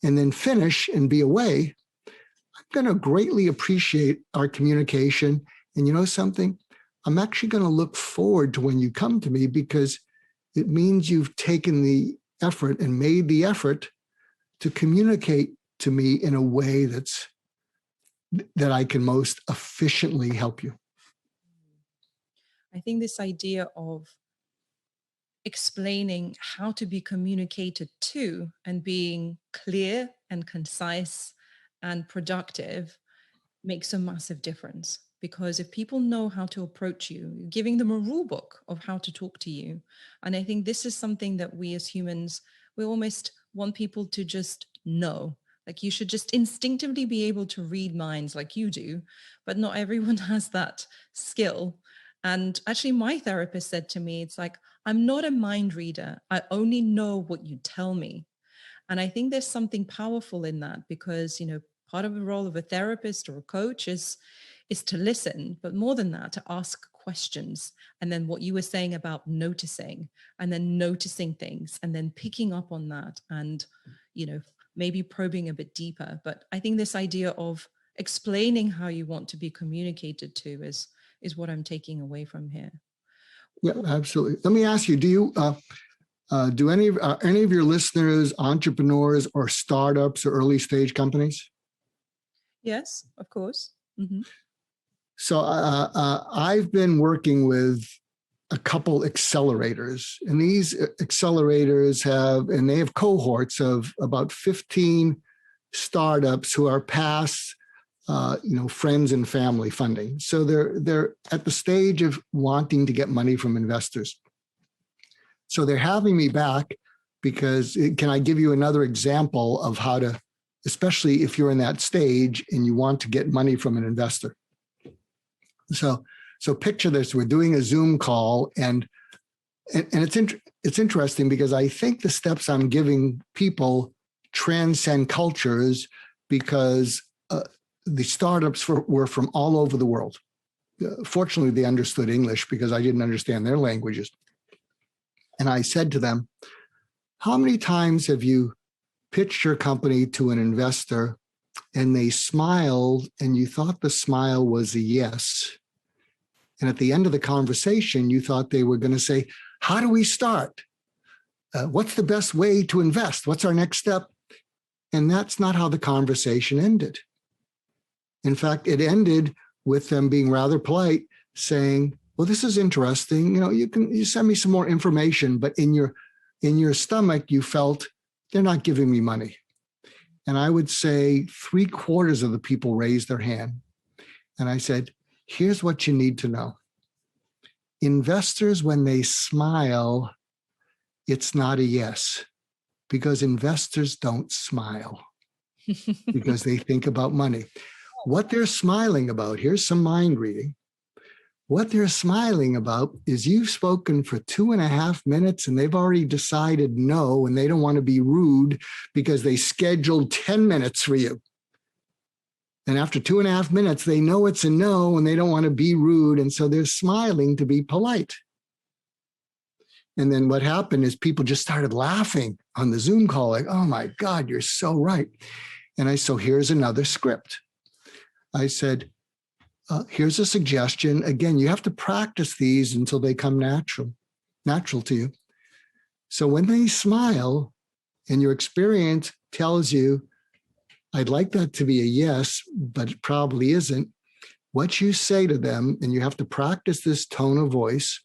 and then finish and be away, I'm going to greatly appreciate our communication. And you know something? I'm actually going to look forward to when you come to me, because it means you've taken the effort and made the effort to communicate to me in a way that I can most efficiently help you. I think this idea of explaining how to be communicated to and being clear and concise and productive makes a massive difference. Because if people know how to approach you, you're giving them a rule book of how to talk to you. And I think this is something that we as humans, we almost want people to just know. Like, you should just instinctively be able to read minds like you do, but not everyone has that skill. And actually, my therapist said to me, it's like, I'm not a mind reader. I only know what you tell me. And I think there's something powerful in that, because, part of the role of a therapist or a coach is to listen, but more than that, to ask questions. And then what you were saying about noticing, and then noticing things, and then picking up on that, and, maybe probing a bit deeper. But I think this idea of explaining how you want to be communicated to is what I'm taking away from here. Yeah, absolutely. Let me ask you, do any of your listeners entrepreneurs or startups or early stage companies? Yes, of course. Mm-hmm. So I've been working with a couple accelerators, and these accelerators they have cohorts of about 15 startups who are past, friends and family funding. So they're at the stage of wanting to get money from investors. So they're having me back because, can I give you another example of how to, especially if you're in that stage and you want to get money from an investor? So picture this: we're doing a Zoom call, and it's interesting because I think the steps I'm giving people transcend cultures, because the startups were from all over the world. Fortunately, they understood English because I didn't understand their languages. And I said to them, how many times have you pitched your company to an investor and they smiled, and you thought the smile was a yes. And at the end of the conversation, you thought they were going to say, how do we start? What's the best way to invest? What's our next step? And that's not how the conversation ended. In fact, it ended with them being rather polite, saying, well, this is interesting. You send me some more information, but in your stomach, you felt they're not giving me money. And I would say 3/4 of the people raised their hand. And I said, here's what you need to know. Investors, when they smile, it's not a yes, because investors don't smile because they think about money. What they're smiling about, here's some mind reading. What they're smiling about is you've spoken for 2.5 minutes and they've already decided no, and they don't want to be rude because they scheduled 10 minutes for you. And after 2.5 minutes, they know it's a no and they don't want to be rude. And so they're smiling to be polite. And then what happened is people just started laughing on the Zoom call, like, oh my God, you're so right. And so here's another script. I said, here's a suggestion. Again, you have to practice these until they come natural to you. So when they smile and your experience tells you, I'd like that to be a yes, but it probably isn't, what you say to them, and you have to practice this tone of voice,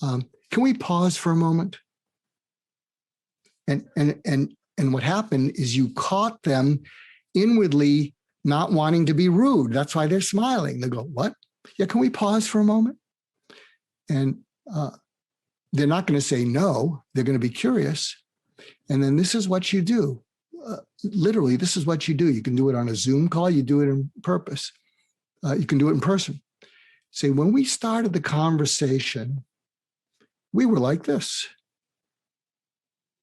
can we pause for a moment? And what happened is you caught them inwardly not wanting to be rude. That's why they're smiling. They go, what? Yeah, can we pause for a moment? And they're not going to say no. They're going to be curious. And then this is what you do. Literally, this is what you do. You can do it on a Zoom call. You do it in purpose. You can do it in person. Say, when we started the conversation, we were like this.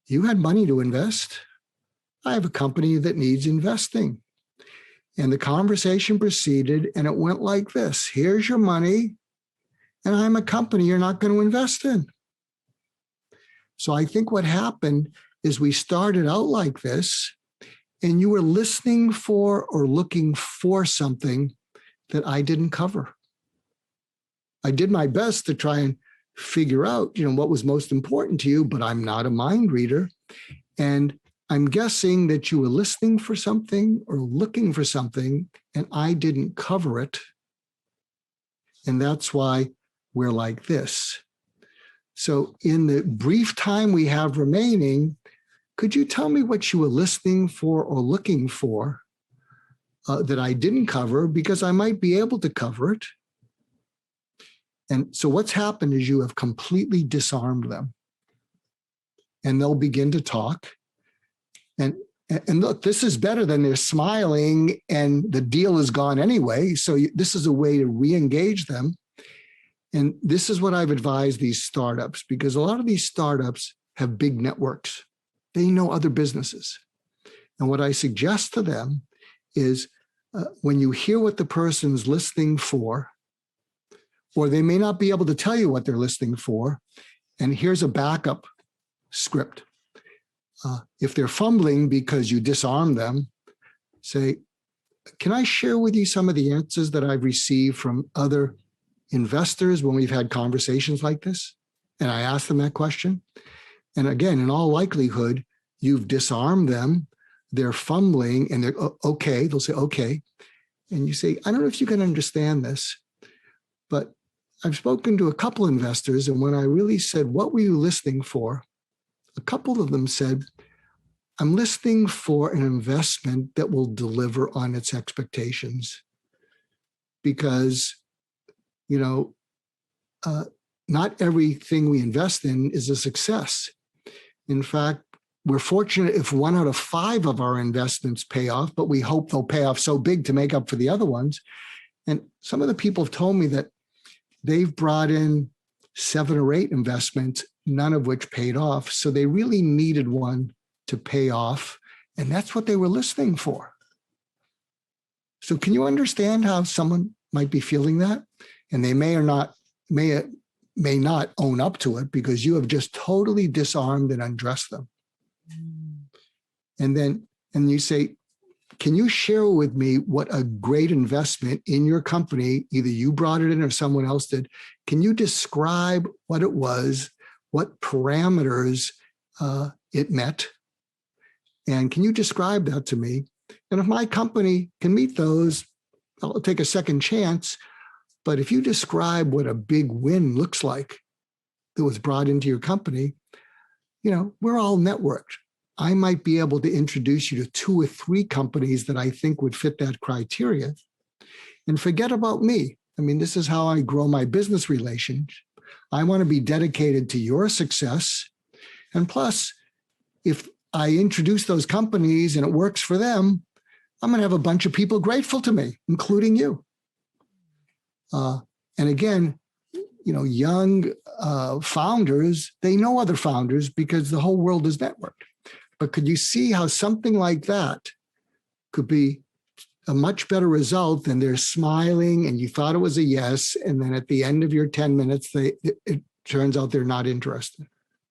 You had money to invest. I have a company that needs investing. And the conversation proceeded, and it went like this. Here's your money, and I'm a company you're not going to invest in. So I think what happened is we started out like this, and you were listening for or looking for something that I didn't cover. I did my best to try and figure out, what was most important to you, but I'm not a mind reader. And I'm guessing that you were listening for something or looking for something, and I didn't cover it. And that's why we're like this. So in the brief time we have remaining, could you tell me what you were listening for or looking for that I didn't cover, because I might be able to cover it? And so what's happened is you have completely disarmed them, and they'll begin to talk. And look, this is better than they're smiling and the deal is gone anyway. So this is a way to re-engage them. And this is what I've advised these startups, because a lot of these startups have big networks. They know other businesses. And what I suggest to them is when you hear what the person's listening for, or they may not be able to tell you what they're listening for, and here's a backup script. If they're fumbling because you disarm them, say, can I share with you some of the answers that I've received from other investors when we've had conversations like this? And I ask them that question. And again, in all likelihood, you've disarmed them. They're fumbling and they're okay. They'll say, okay. And you say, I don't know if you can understand this, but I've spoken to a couple investors. And when I really said, what were you listening for? A couple of them said, I'm listening for an investment that will deliver on its expectations, because, not everything we invest in is a success. In fact, we're fortunate if 1 out of 5 of our investments pay off, but we hope they'll pay off so big to make up for the other ones. And some of the people have told me that they've brought in 7 or 8 investments, none of which paid off. So they really needed one to pay off. And that's what they were listening for. So can you understand how someone might be feeling that? And they may not own up to it, because you have just totally disarmed and undressed them. And you say, can you share with me what a great investment in your company, either you brought it in or someone else did? Can you describe what it was, what parameters it met? And can you describe that to me? And if my company can meet those, I'll take a second chance. But if you describe what a big win looks like that was brought into your company, we're all networked. I might be able to introduce you to 2 or 3 companies that I think would fit that criteria. And forget about me. I mean, this is how I grow my business relations. I want to be dedicated to your success. And plus, if I introduce those companies and it works for them, I'm going to have a bunch of people grateful to me, including you. And again, young founders, they know other founders because the whole world is networked. But could you see how something like that could be a much better result than they're smiling and you thought it was a yes, and then at the end of your 10 minutes, it turns out they're not interested?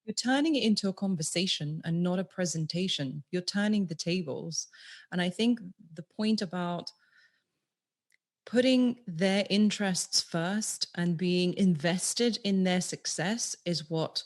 You're turning it into a conversation and not a presentation. You're turning the tables. And I think the point about putting their interests first and being invested in their success is what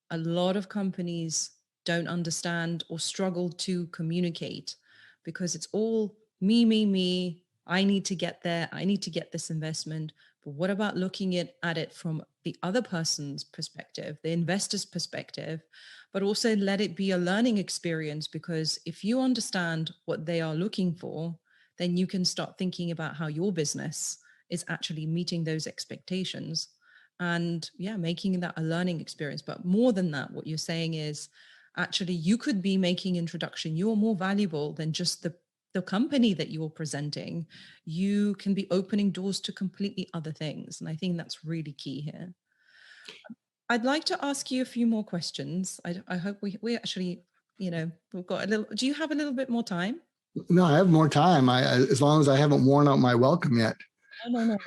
a lot of companies don't understand or struggle to communicate, because it's all me. I need to get there. I need to get this investment. But what about looking at it from the other person's perspective, the investor's perspective, but also let it be a learning experience? Because if you understand what they are looking for, then you can start thinking about how your business is actually meeting those expectations and making that a learning experience. But more than that, what you're saying is actually you could be making introduction. You're more valuable than just the company that you're presenting. You can be opening doors to completely other things. And I think that's really key here. I'd like to ask you a few more questions. I hope we actually, we've got a little, do you have a little bit more time? No, I have more time. As long as I haven't worn out my welcome yet. No.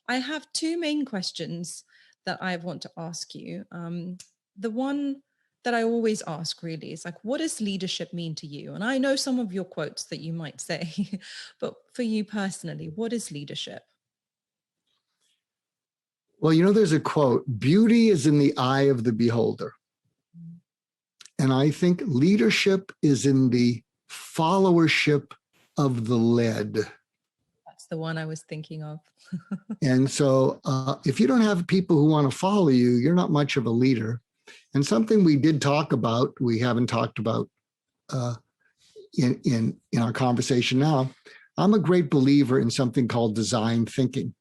I have 2 main questions that I want to ask you. The one that I always ask really is like, what does leadership mean to you? And I know some of your quotes that you might say, but for you personally, what is leadership? Well, there's a quote, beauty is in the eye of the beholder. And I think leadership is in the followership of the led. That's the one I was thinking of. And so if you don't have people who want to follow you, you're not much of a leader. And something we did talk about, we haven't talked about in our conversation now, I'm a great believer in something called design thinking.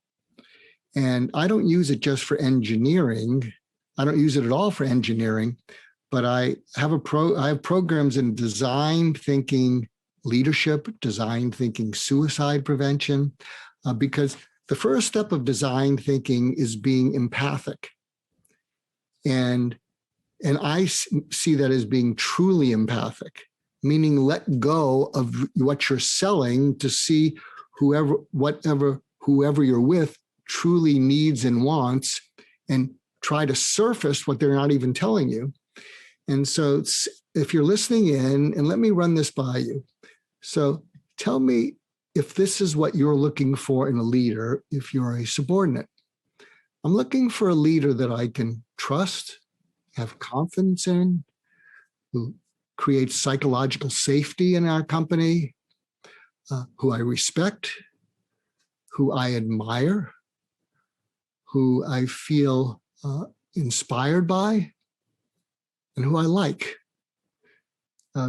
And I don't use it just for engineering. I don't use it at all for engineering, but I have programs in design thinking leadership, design thinking suicide prevention, because the first step of design thinking is being empathic. And I see that as being truly empathic, meaning let go of what you're selling to see whoever you're with truly needs and wants, and try to surface what they're not even telling you. And so if you're listening in, and let me run this by you. So tell me if this is what you're looking for in a leader, if you're a subordinate. I'm looking for a leader that I can trust, have confidence in, who creates psychological safety in our company, who I respect, who I admire, who I feel inspired by, and who I like.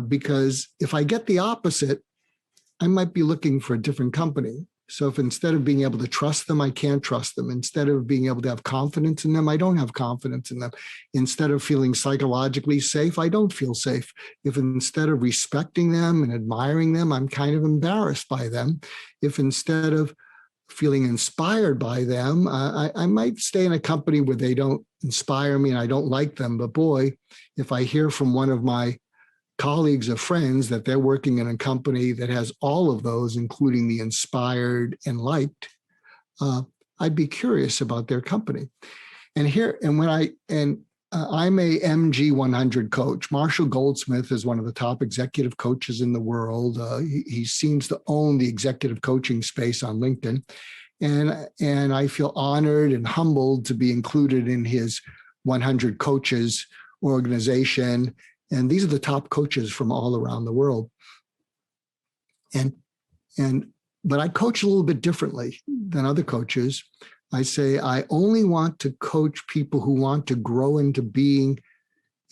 Because if I get the opposite, I might be looking for a different company. So if instead of being able to trust them, I can't trust them. Instead of being able to have confidence in them, I don't have confidence in them. Instead of feeling psychologically safe, I don't feel safe. If instead of respecting them and admiring them, I'm kind of embarrassed by them. If instead of feeling inspired by them, I might stay in a company where they don't inspire me and I don't like them. But boy, if I hear from one of my colleagues or friends that they're working in a company that has all of those, including the inspired and liked, I'd be curious about their company. And I'm a MG 100 coach. Marshall Goldsmith is one of the top executive coaches in the world. He seems to own the executive coaching space on LinkedIn. And I feel honored and humbled to be included in his 100 coaches organization. And these are the top coaches from all around the world. But I coach a little bit differently than other coaches. I say, I only want to coach people who want to grow into being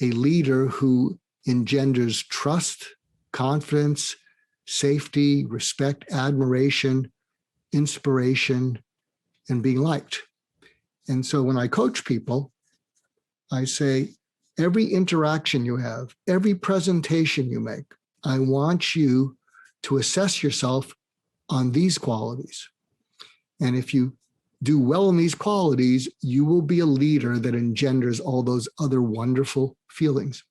a leader who engenders trust, confidence, safety, respect, admiration, inspiration, and being liked. And so when I coach people, I say, every interaction you have, every presentation you make, I want you to assess yourself on these qualities. And if you do well in these qualities, you will be a leader that engenders all those other wonderful feelings.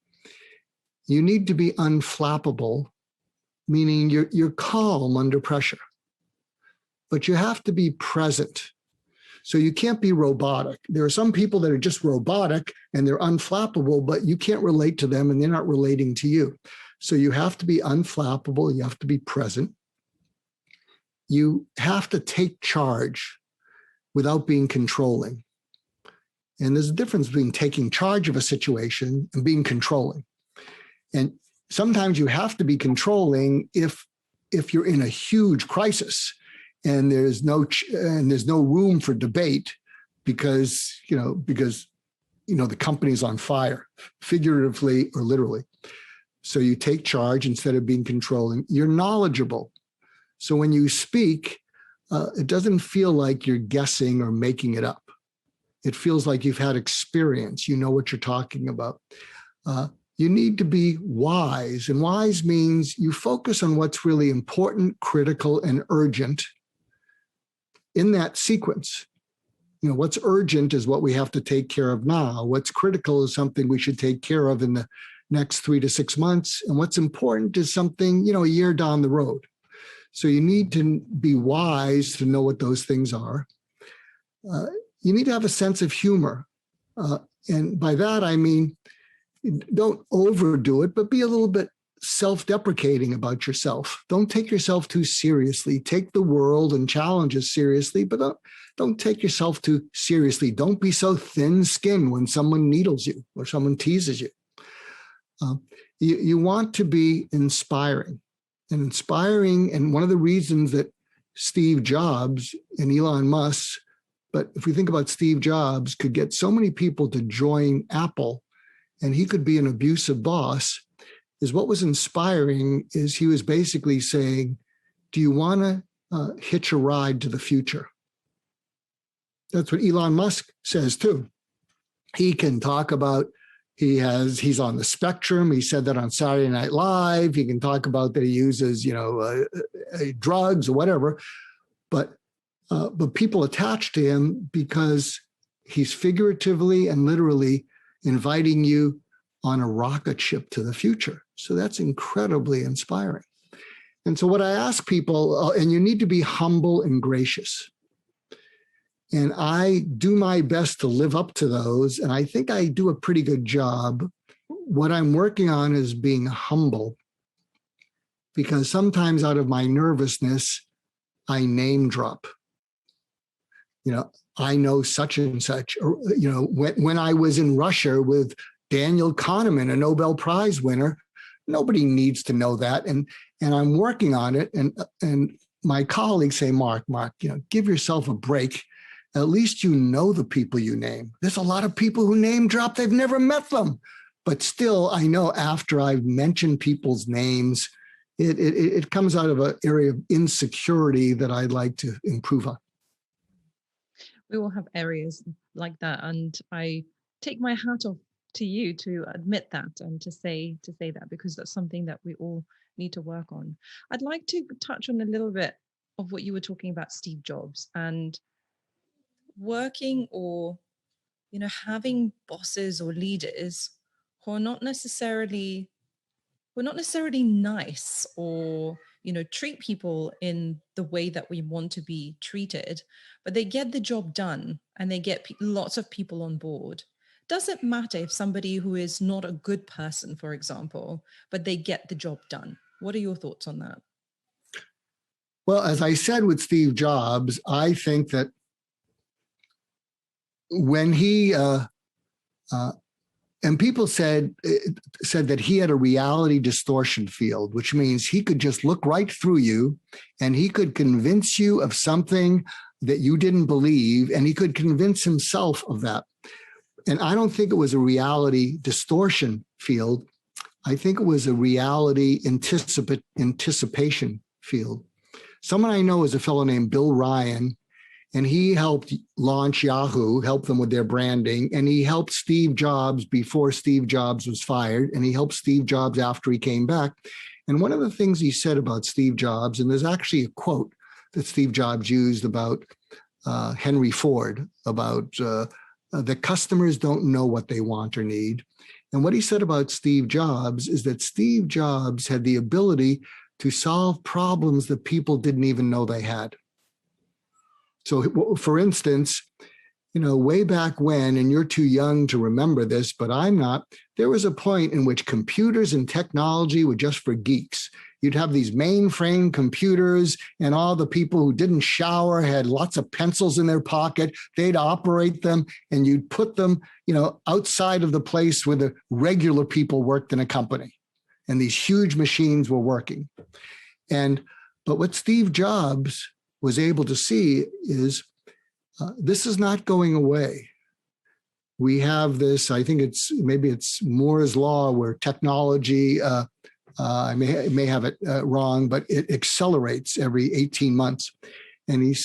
You need to be unflappable, meaning you're calm under pressure, but you have to be present. So you can't be robotic. There are some people that are just robotic and they're unflappable, but you can't relate to them and they're not relating to you. So you have to be unflappable. You have to be present. You have to take charge without being controlling. And there's a difference between taking charge of a situation and being controlling. And sometimes you have to be controlling if you're in a huge crisis and there's no room for debate because the company's on fire, figuratively or literally. So you take charge instead of being controlling. You're knowledgeable. So when you speak, it doesn't feel like you're guessing or making it up. It feels like you've had experience. You know what you're talking about. You need to be wise. And wise means you focus on what's really important, critical, and urgent in that sequence. What's urgent is what we have to take care of now. What's critical is something we should take care of in the next 3 to 6 months. And what's important is something, a year down the road. So you need to be wise to know what those things are. You need to have a sense of humor. And by that, I mean, don't overdo it, but be a little bit self-deprecating about yourself. Don't take yourself too seriously. Take the world and challenges seriously, but don't take yourself too seriously. Don't be so thin-skinned when someone needles you or someone teases you. You want to be inspiring. And one of the reasons that Steve Jobs and Elon Musk, but if we think about Steve Jobs, could get so many people to join Apple and he could be an abusive boss, is what was inspiring is he was basically saying, do you want to hitch a ride to the future? That's what Elon Musk says too. He can talk about he's on the spectrum. He said that on Saturday Night Live. He can talk about that he uses, drugs or whatever. But people attach to him because he's figuratively and literally inviting you on a rocket ship to the future. So that's incredibly inspiring. And so what I ask people, and you need to be humble and gracious. And I do my best to live up to those. And I think I do a pretty good job. What I'm working on is being humble, because sometimes out of my nervousness, I name drop. I know such and such. Or, when I was in Russia with Daniel Kahneman, a Nobel Prize winner, nobody needs to know that. And I'm working on it. And my colleagues say, Mark, give yourself a break. At least you know the people you name. There's a lot of people who name drop, they've never met them. But still, I know after I've mentioned people's names, it comes out of an area of insecurity that I'd like to improve on. We all have areas like that. And I take my hat off to you to admit that and to say that, because that's something that we all need to work on. I'd like to touch on a little bit of what you were talking about, Steve Jobs, and working or having bosses or leaders who are not necessarily nice or treat people in the way that we want to be treated, but they get the job done and they get lots of people on board. does it matter if somebody who is not a good person, for example, but they get the job done? What are your thoughts on that? Well, as I said with Steve Jobs, I think that when he and people said that he had a reality distortion field, which means he could just look right through you and he could convince you of something that you didn't believe, and he could convince himself of that. And I don't think it was a reality distortion field. I think it was a reality anticipation field. Someone I know is a fellow named Bill Ryan, and he helped launch Yahoo, helped them with their branding, and he helped Steve Jobs before Steve Jobs was fired, and he helped Steve Jobs after he came back. And one of the things he said about Steve Jobs, and there's actually a quote that Steve Jobs used about Henry Ford, about the customers don't know what they want or need. And what he said about Steve Jobs is that Steve Jobs had the ability to solve problems that people didn't even know they had. So, for instance, way back when, and you're too young to remember this, but I'm not, there was a point in which computers and technology were just for geeks. You'd have these mainframe computers, and all the people who didn't shower had lots of pencils in their pocket. They'd operate them, and you'd put them, outside of the place where the regular people worked in a company. And these huge machines were working. But what Steve Jobs was able to see is this is not going away. We have this, I think maybe it's Moore's law, where technology, I may have it wrong, but it accelerates every 18 months. And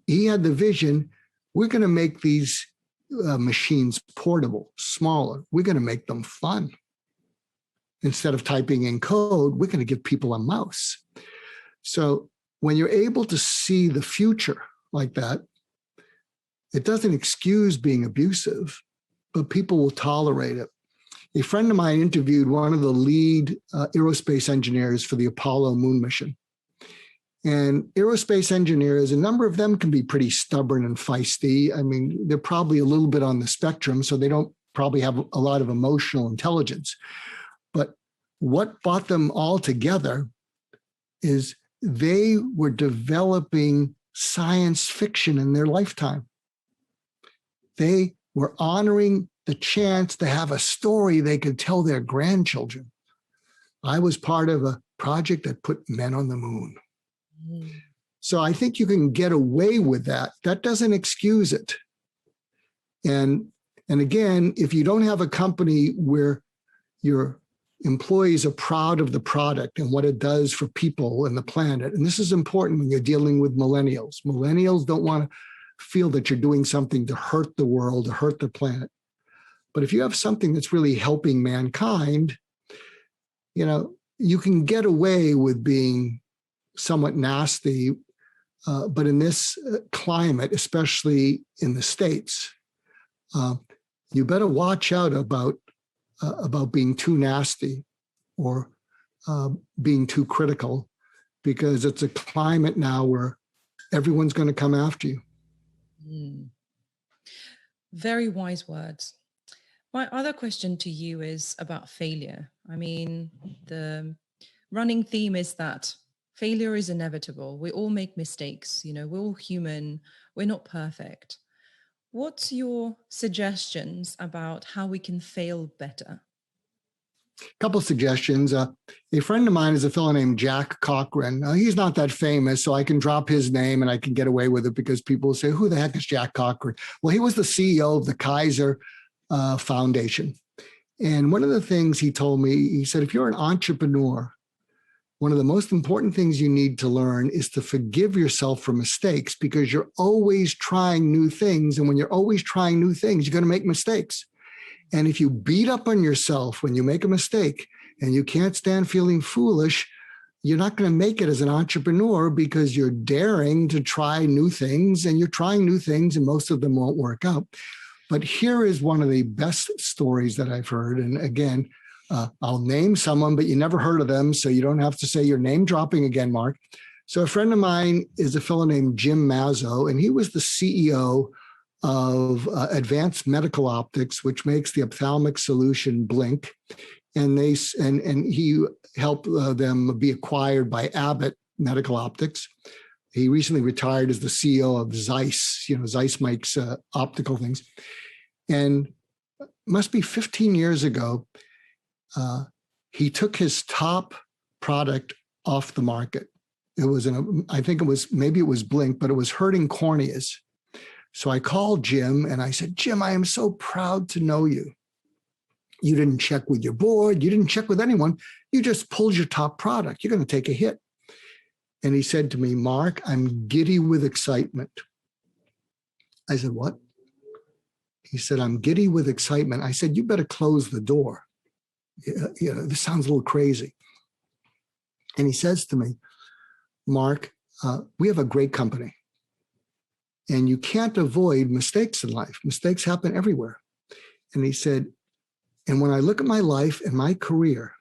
he had the vision, we're going to make these machines portable, smaller. We're going to make them fun. Instead of typing in code, we're going to give people a mouse. So when you're able to see the future like that, it doesn't excuse being abusive, but people will tolerate it. A friend of mine interviewed one of the lead aerospace engineers for the Apollo moon mission. And aerospace engineers, a number of them can be pretty stubborn and feisty. I mean, they're probably a little bit on the spectrum, so they don't probably have a lot of emotional intelligence. But what brought them all together is they were developing science fiction in their lifetime. They were honoring the chance to have a story they could tell their grandchildren. I was part of a project that put men on the moon. So I think you can get away with that. That doesn't excuse it. And again, if you don't have a company where your employees are proud of the product and what it does for people and the planet, and this is important when you're dealing with millennials. Millennials don't want to feel that you're doing something to hurt the world, to hurt the planet. But if you have something that's really helping mankind, you can get away with being somewhat nasty. But in this climate, especially in the States, you better watch out about being too nasty or being too critical, because it's a climate now where everyone's going to come after you. Very wise words. My other question to you is about failure. I mean, the running theme is that failure is inevitable. We all make mistakes. We're all human. We're not perfect. What's your suggestions about how we can fail better? A couple of suggestions. A friend of mine is a fellow named Jack Cochran. He's not that famous, so I can drop his name and I can get away with it because people will say, who the heck is Jack Cochran? Well, he was the CEO of the Kaiser Foundation. And one of the things he told me, he said, if you're an entrepreneur, one of the most important things you need to learn is to forgive yourself for mistakes, because you're always trying new things. And when you're always trying new things, you're going to make mistakes. And if you beat up on yourself when you make a mistake and you can't stand feeling foolish, you're not going to make it as an entrepreneur, because you're daring to try new things, and you're trying new things and most of them won't work out. But here is one of the best stories that I've heard. And again, I'll name someone, but you never heard of them, so you don't have to say you're name dropping again, Mark. So a friend of mine is a fellow named Jim Mazzo, and he was the CEO of advanced medical optics, which makes the ophthalmic solution blink. And he helped them be acquired by Abbott Medical Optics. He recently retired as the CEO of Zeiss. Zeiss makes optical things. And must be 15 years ago, he took his top product off the market. It was maybe it was Blink, but it was hurting corneas. So I called Jim and I said, Jim, I am so proud to know you. You didn't check with your board. You didn't check with anyone. You just pulled your top product. You're going to take a hit. And he said to me, Mark, I'm giddy with excitement. I said, what? He said, I'm giddy with excitement. I said, you better close the door. This sounds a little crazy. And he says to me, Mark, we have a great company. And you can't avoid mistakes in life. Mistakes happen everywhere. And he said, and when I look at my life and my career,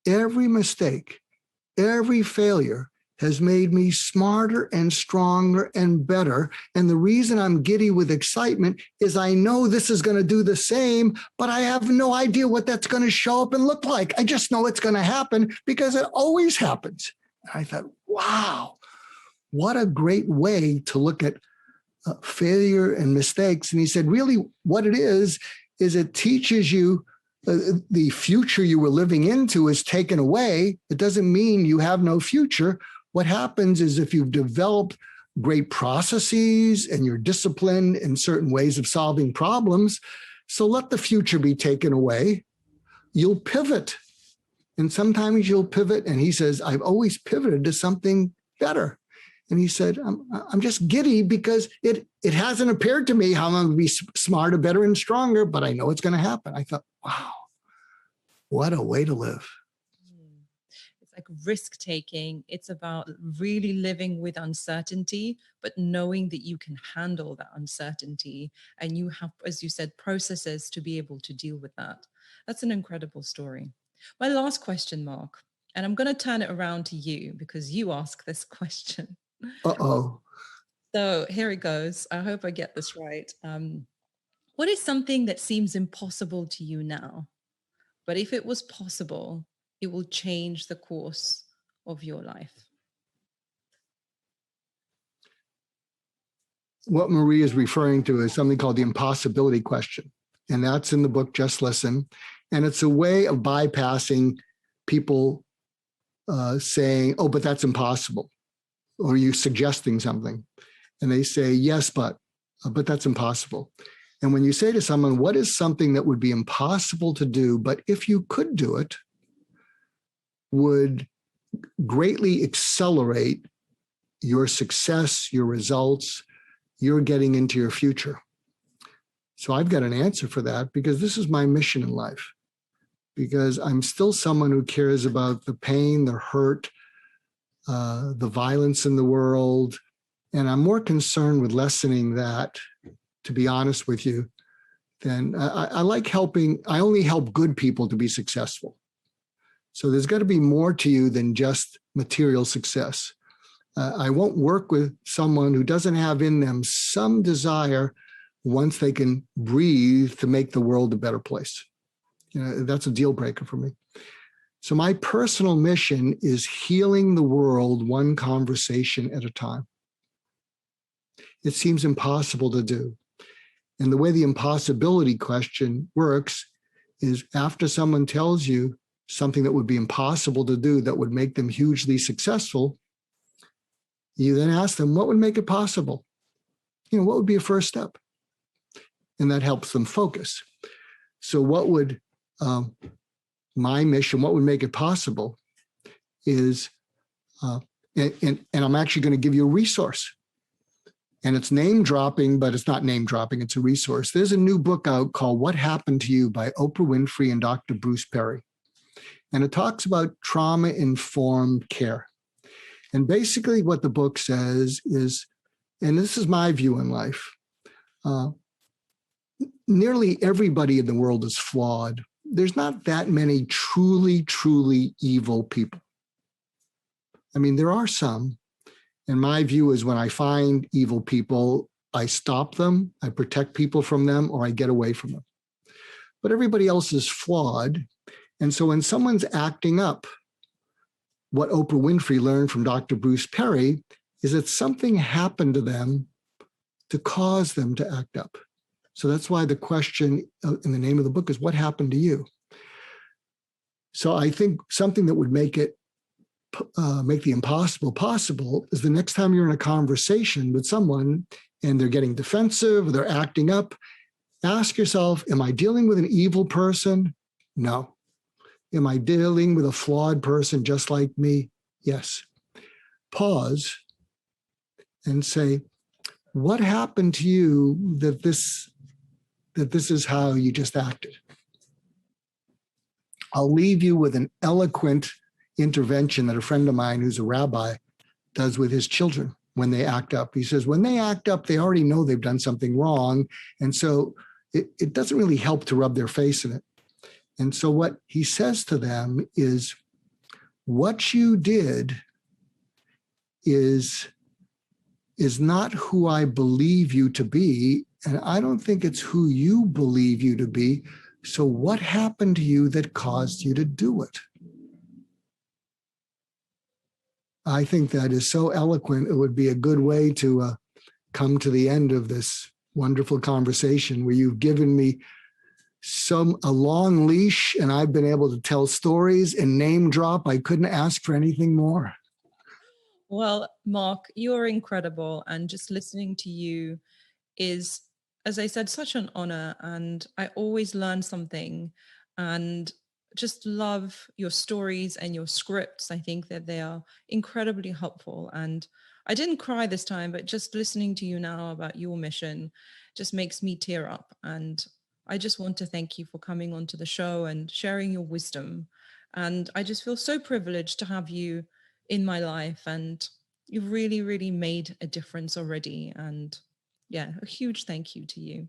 every mistake, every failure has made me smarter and stronger and better. And the reason I'm giddy with excitement is I know this is going to do the same, but I have no idea what that's going to show up and look like. I just know it's going to happen because it always happens. And I thought, wow, what a great way to look at failure and mistakes. And he said, really, what it is it teaches you the future you were living into is taken away. It doesn't mean you have no future. What happens is if you've developed great processes and you're disciplined in certain ways of solving problems, so let the future be taken away. You'll pivot. And sometimes you'll pivot. And he says, I've always pivoted to something better. And he said, I'm just giddy because it hasn't appeared to me how I'm going to be smarter, better, and stronger, but I know it's going to happen. I thought, wow, what a way to live. It's like risk taking. It's about really living with uncertainty, but knowing that you can handle that uncertainty. And you have, as you said, processes to be able to deal with that. That's an incredible story. My last question, Mark, and I'm going to turn it around to you because you asked this question. Uh-oh. So here it goes. I hope I get this right. What is something that seems impossible to you now, but if it was possible, it will change the course of your life? What Marie is referring to is something called the impossibility question. And that's in the book, Just Listen. And it's a way of bypassing people saying, oh, but that's impossible. Or you suggesting something. And they say, yes, but that's impossible. And when you say to someone, what is something that would be impossible to do, but if you could do it, would greatly accelerate your success, your results, your getting into your future. So I've got an answer for that because this is my mission in life. Because I'm still someone who cares about the pain, the hurt, the violence in the world. And I'm more concerned with lessening that, to be honest with you, than I like helping. I only help good people to be successful. So there's got to be more to you than just material success. I won't work with someone who doesn't have in them some desire once they can breathe to make the world a better place. That's a deal breaker for me. So my personal mission is healing the world one conversation at a time. It seems impossible to do. And the way the impossibility question works is after someone tells you something that would be impossible to do that would make them hugely successful, you then ask them, what would make it possible? What would be a first step? And that helps them focus. So what would my mission, what would make it possible is, and I'm actually going to give you a resource. And it's name dropping, but it's not name dropping. It's a resource. There's a new book out called What Happened to You by Oprah Winfrey and Dr. Bruce Perry. And it talks about trauma-informed care. And basically what the book says is, and this is my view in life, nearly everybody in the world is flawed. There's not that many truly, truly evil people. I mean, there are some. And my view is when I find evil people, I stop them, I protect people from them, or I get away from them. But everybody else is flawed. And so when someone's acting up, what Oprah Winfrey learned from Dr. Bruce Perry is that something happened to them to cause them to act up. So that's why the question in the name of the book is, what happened to you? So I think something that would make the impossible possible is the next time you're in a conversation with someone and they're getting defensive or they're acting up, ask yourself, am I dealing with an evil person? No. Am I dealing with a flawed person just like me? Yes. Pause and say, what happened to you that this is how you just acted? I'll leave you with an eloquent intervention that a friend of mine who's a rabbi does with his children when they act up. He says, when they act up, they already know they've done something wrong. And so it doesn't really help to rub their face in it. And so what he says to them is, what you did is not who I believe you to be, and I don't think it's who you believe you to be. So what happened to you that caused you to do it? I think that is so eloquent. It would be a good way to come to the end of this wonderful conversation where you've given me a long leash and I've been able to tell stories and name drop. I couldn't ask for anything more. Well, Mark, you're incredible. And just listening to you is, as I said, such an honor. And I always learn something and just love your stories and your scripts. I think that they are incredibly helpful. And I didn't cry this time, but just listening to you now about your mission just makes me tear up. And I just want to thank you for coming onto the show and sharing your wisdom. And I just feel so privileged to have you in my life. And you've really, really made a difference already. And yeah, a huge thank you to you.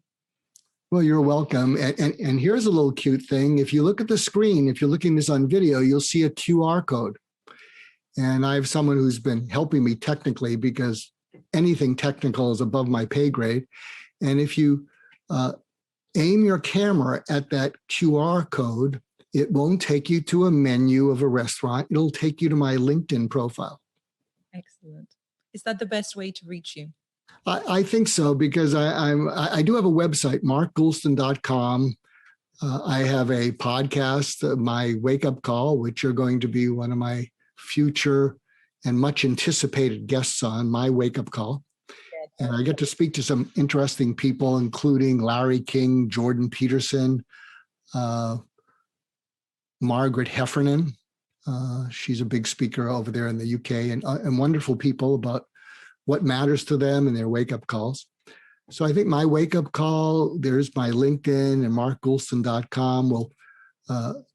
Well, you're welcome. And here's a little cute thing. If you look at the screen, if you're looking this on video, you'll see a QR code. And I have someone who's been helping me technically because anything technical is above my pay grade. And if you aim your camera at that QR code, it won't take you to a menu of a restaurant. It'll take you to my LinkedIn profile. Excellent. Is that the best way to reach you? I think so, because I do have a website, markgoulston.com. I have a podcast, my Wake Up Call, which you're going to be one of my future and much anticipated guests on, my Wake Up Call. And I get to speak to some interesting people, including Larry King, Jordan Peterson, Margaret Heffernan. She's a big speaker over there in the UK, and wonderful people about what matters to them and their wake-up calls. So I think my wake-up call, there's my LinkedIn, and markgoulston.com will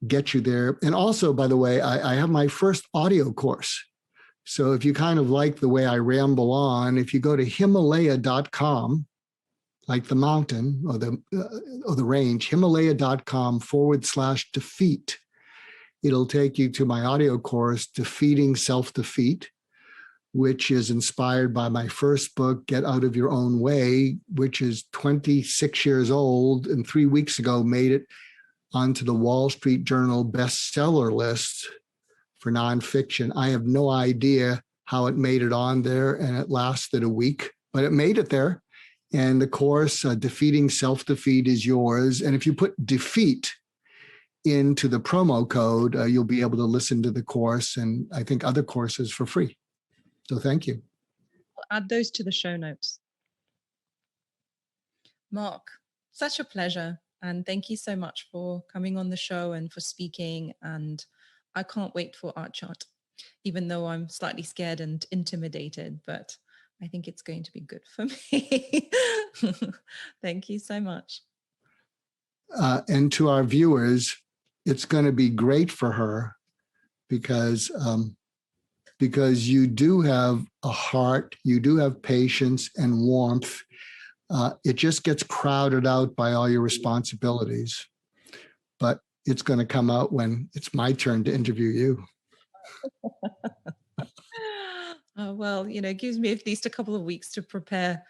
get you there. And also, by the way, I have my first audio course. So if you kind of like the way I ramble on, if you go to Himalaya.com, like the mountain or the range, Himalaya.com/defeat, it'll take you to my audio course, Defeating Self-Defeat, which is inspired by my first book, Get Out of Your Own Way, which is 26 years old, and 3 weeks ago made it onto the Wall Street Journal bestseller list for nonfiction. I have no idea how it made it on there, and it lasted a week, but it made it there. And the course, Defeating Self-Defeat, is yours. And if you put defeat into the promo code, you'll be able to listen to the course and I think other courses for free. So thank you. I'll add those to the show notes. Mark, such a pleasure. And thank you so much for coming on the show and for speaking. And I can't wait for Art Chart, even though I'm slightly scared and intimidated, but I think it's going to be good for me. Thank you so much. And to our viewers, it's going to be great for her because you do have a heart, you do have patience and warmth. It just gets crowded out by all your responsibilities. But it's going to come out when it's my turn to interview you. Well, it gives me at least a couple of weeks to prepare.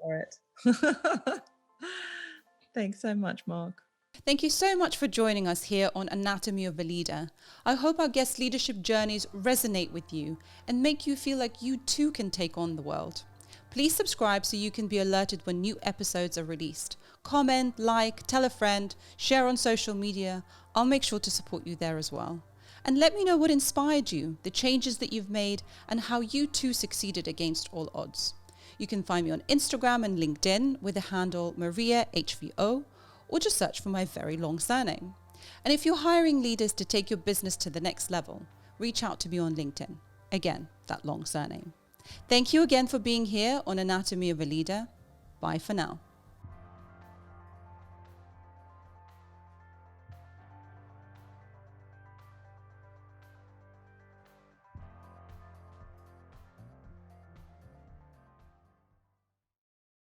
for it. Thanks so much, Mark. Thank you so much for joining us here on Anatomy of a Leader. I hope our guest leadership journeys resonate with you and make you feel like you too can take on the world. Please subscribe so you can be alerted when new episodes are released. Comment, like, tell a friend, share on social media. I'll make sure to support you there as well. And let me know what inspired you, the changes that you've made, and how you too succeeded against all odds. You can find me on Instagram and LinkedIn with the handle MariaHVO, or just search for my very long surname. And if you're hiring leaders to take your business to the next level, reach out to me on LinkedIn. Again, that long surname. Thank you again for being here on Anatomy of a Leader. Bye for now.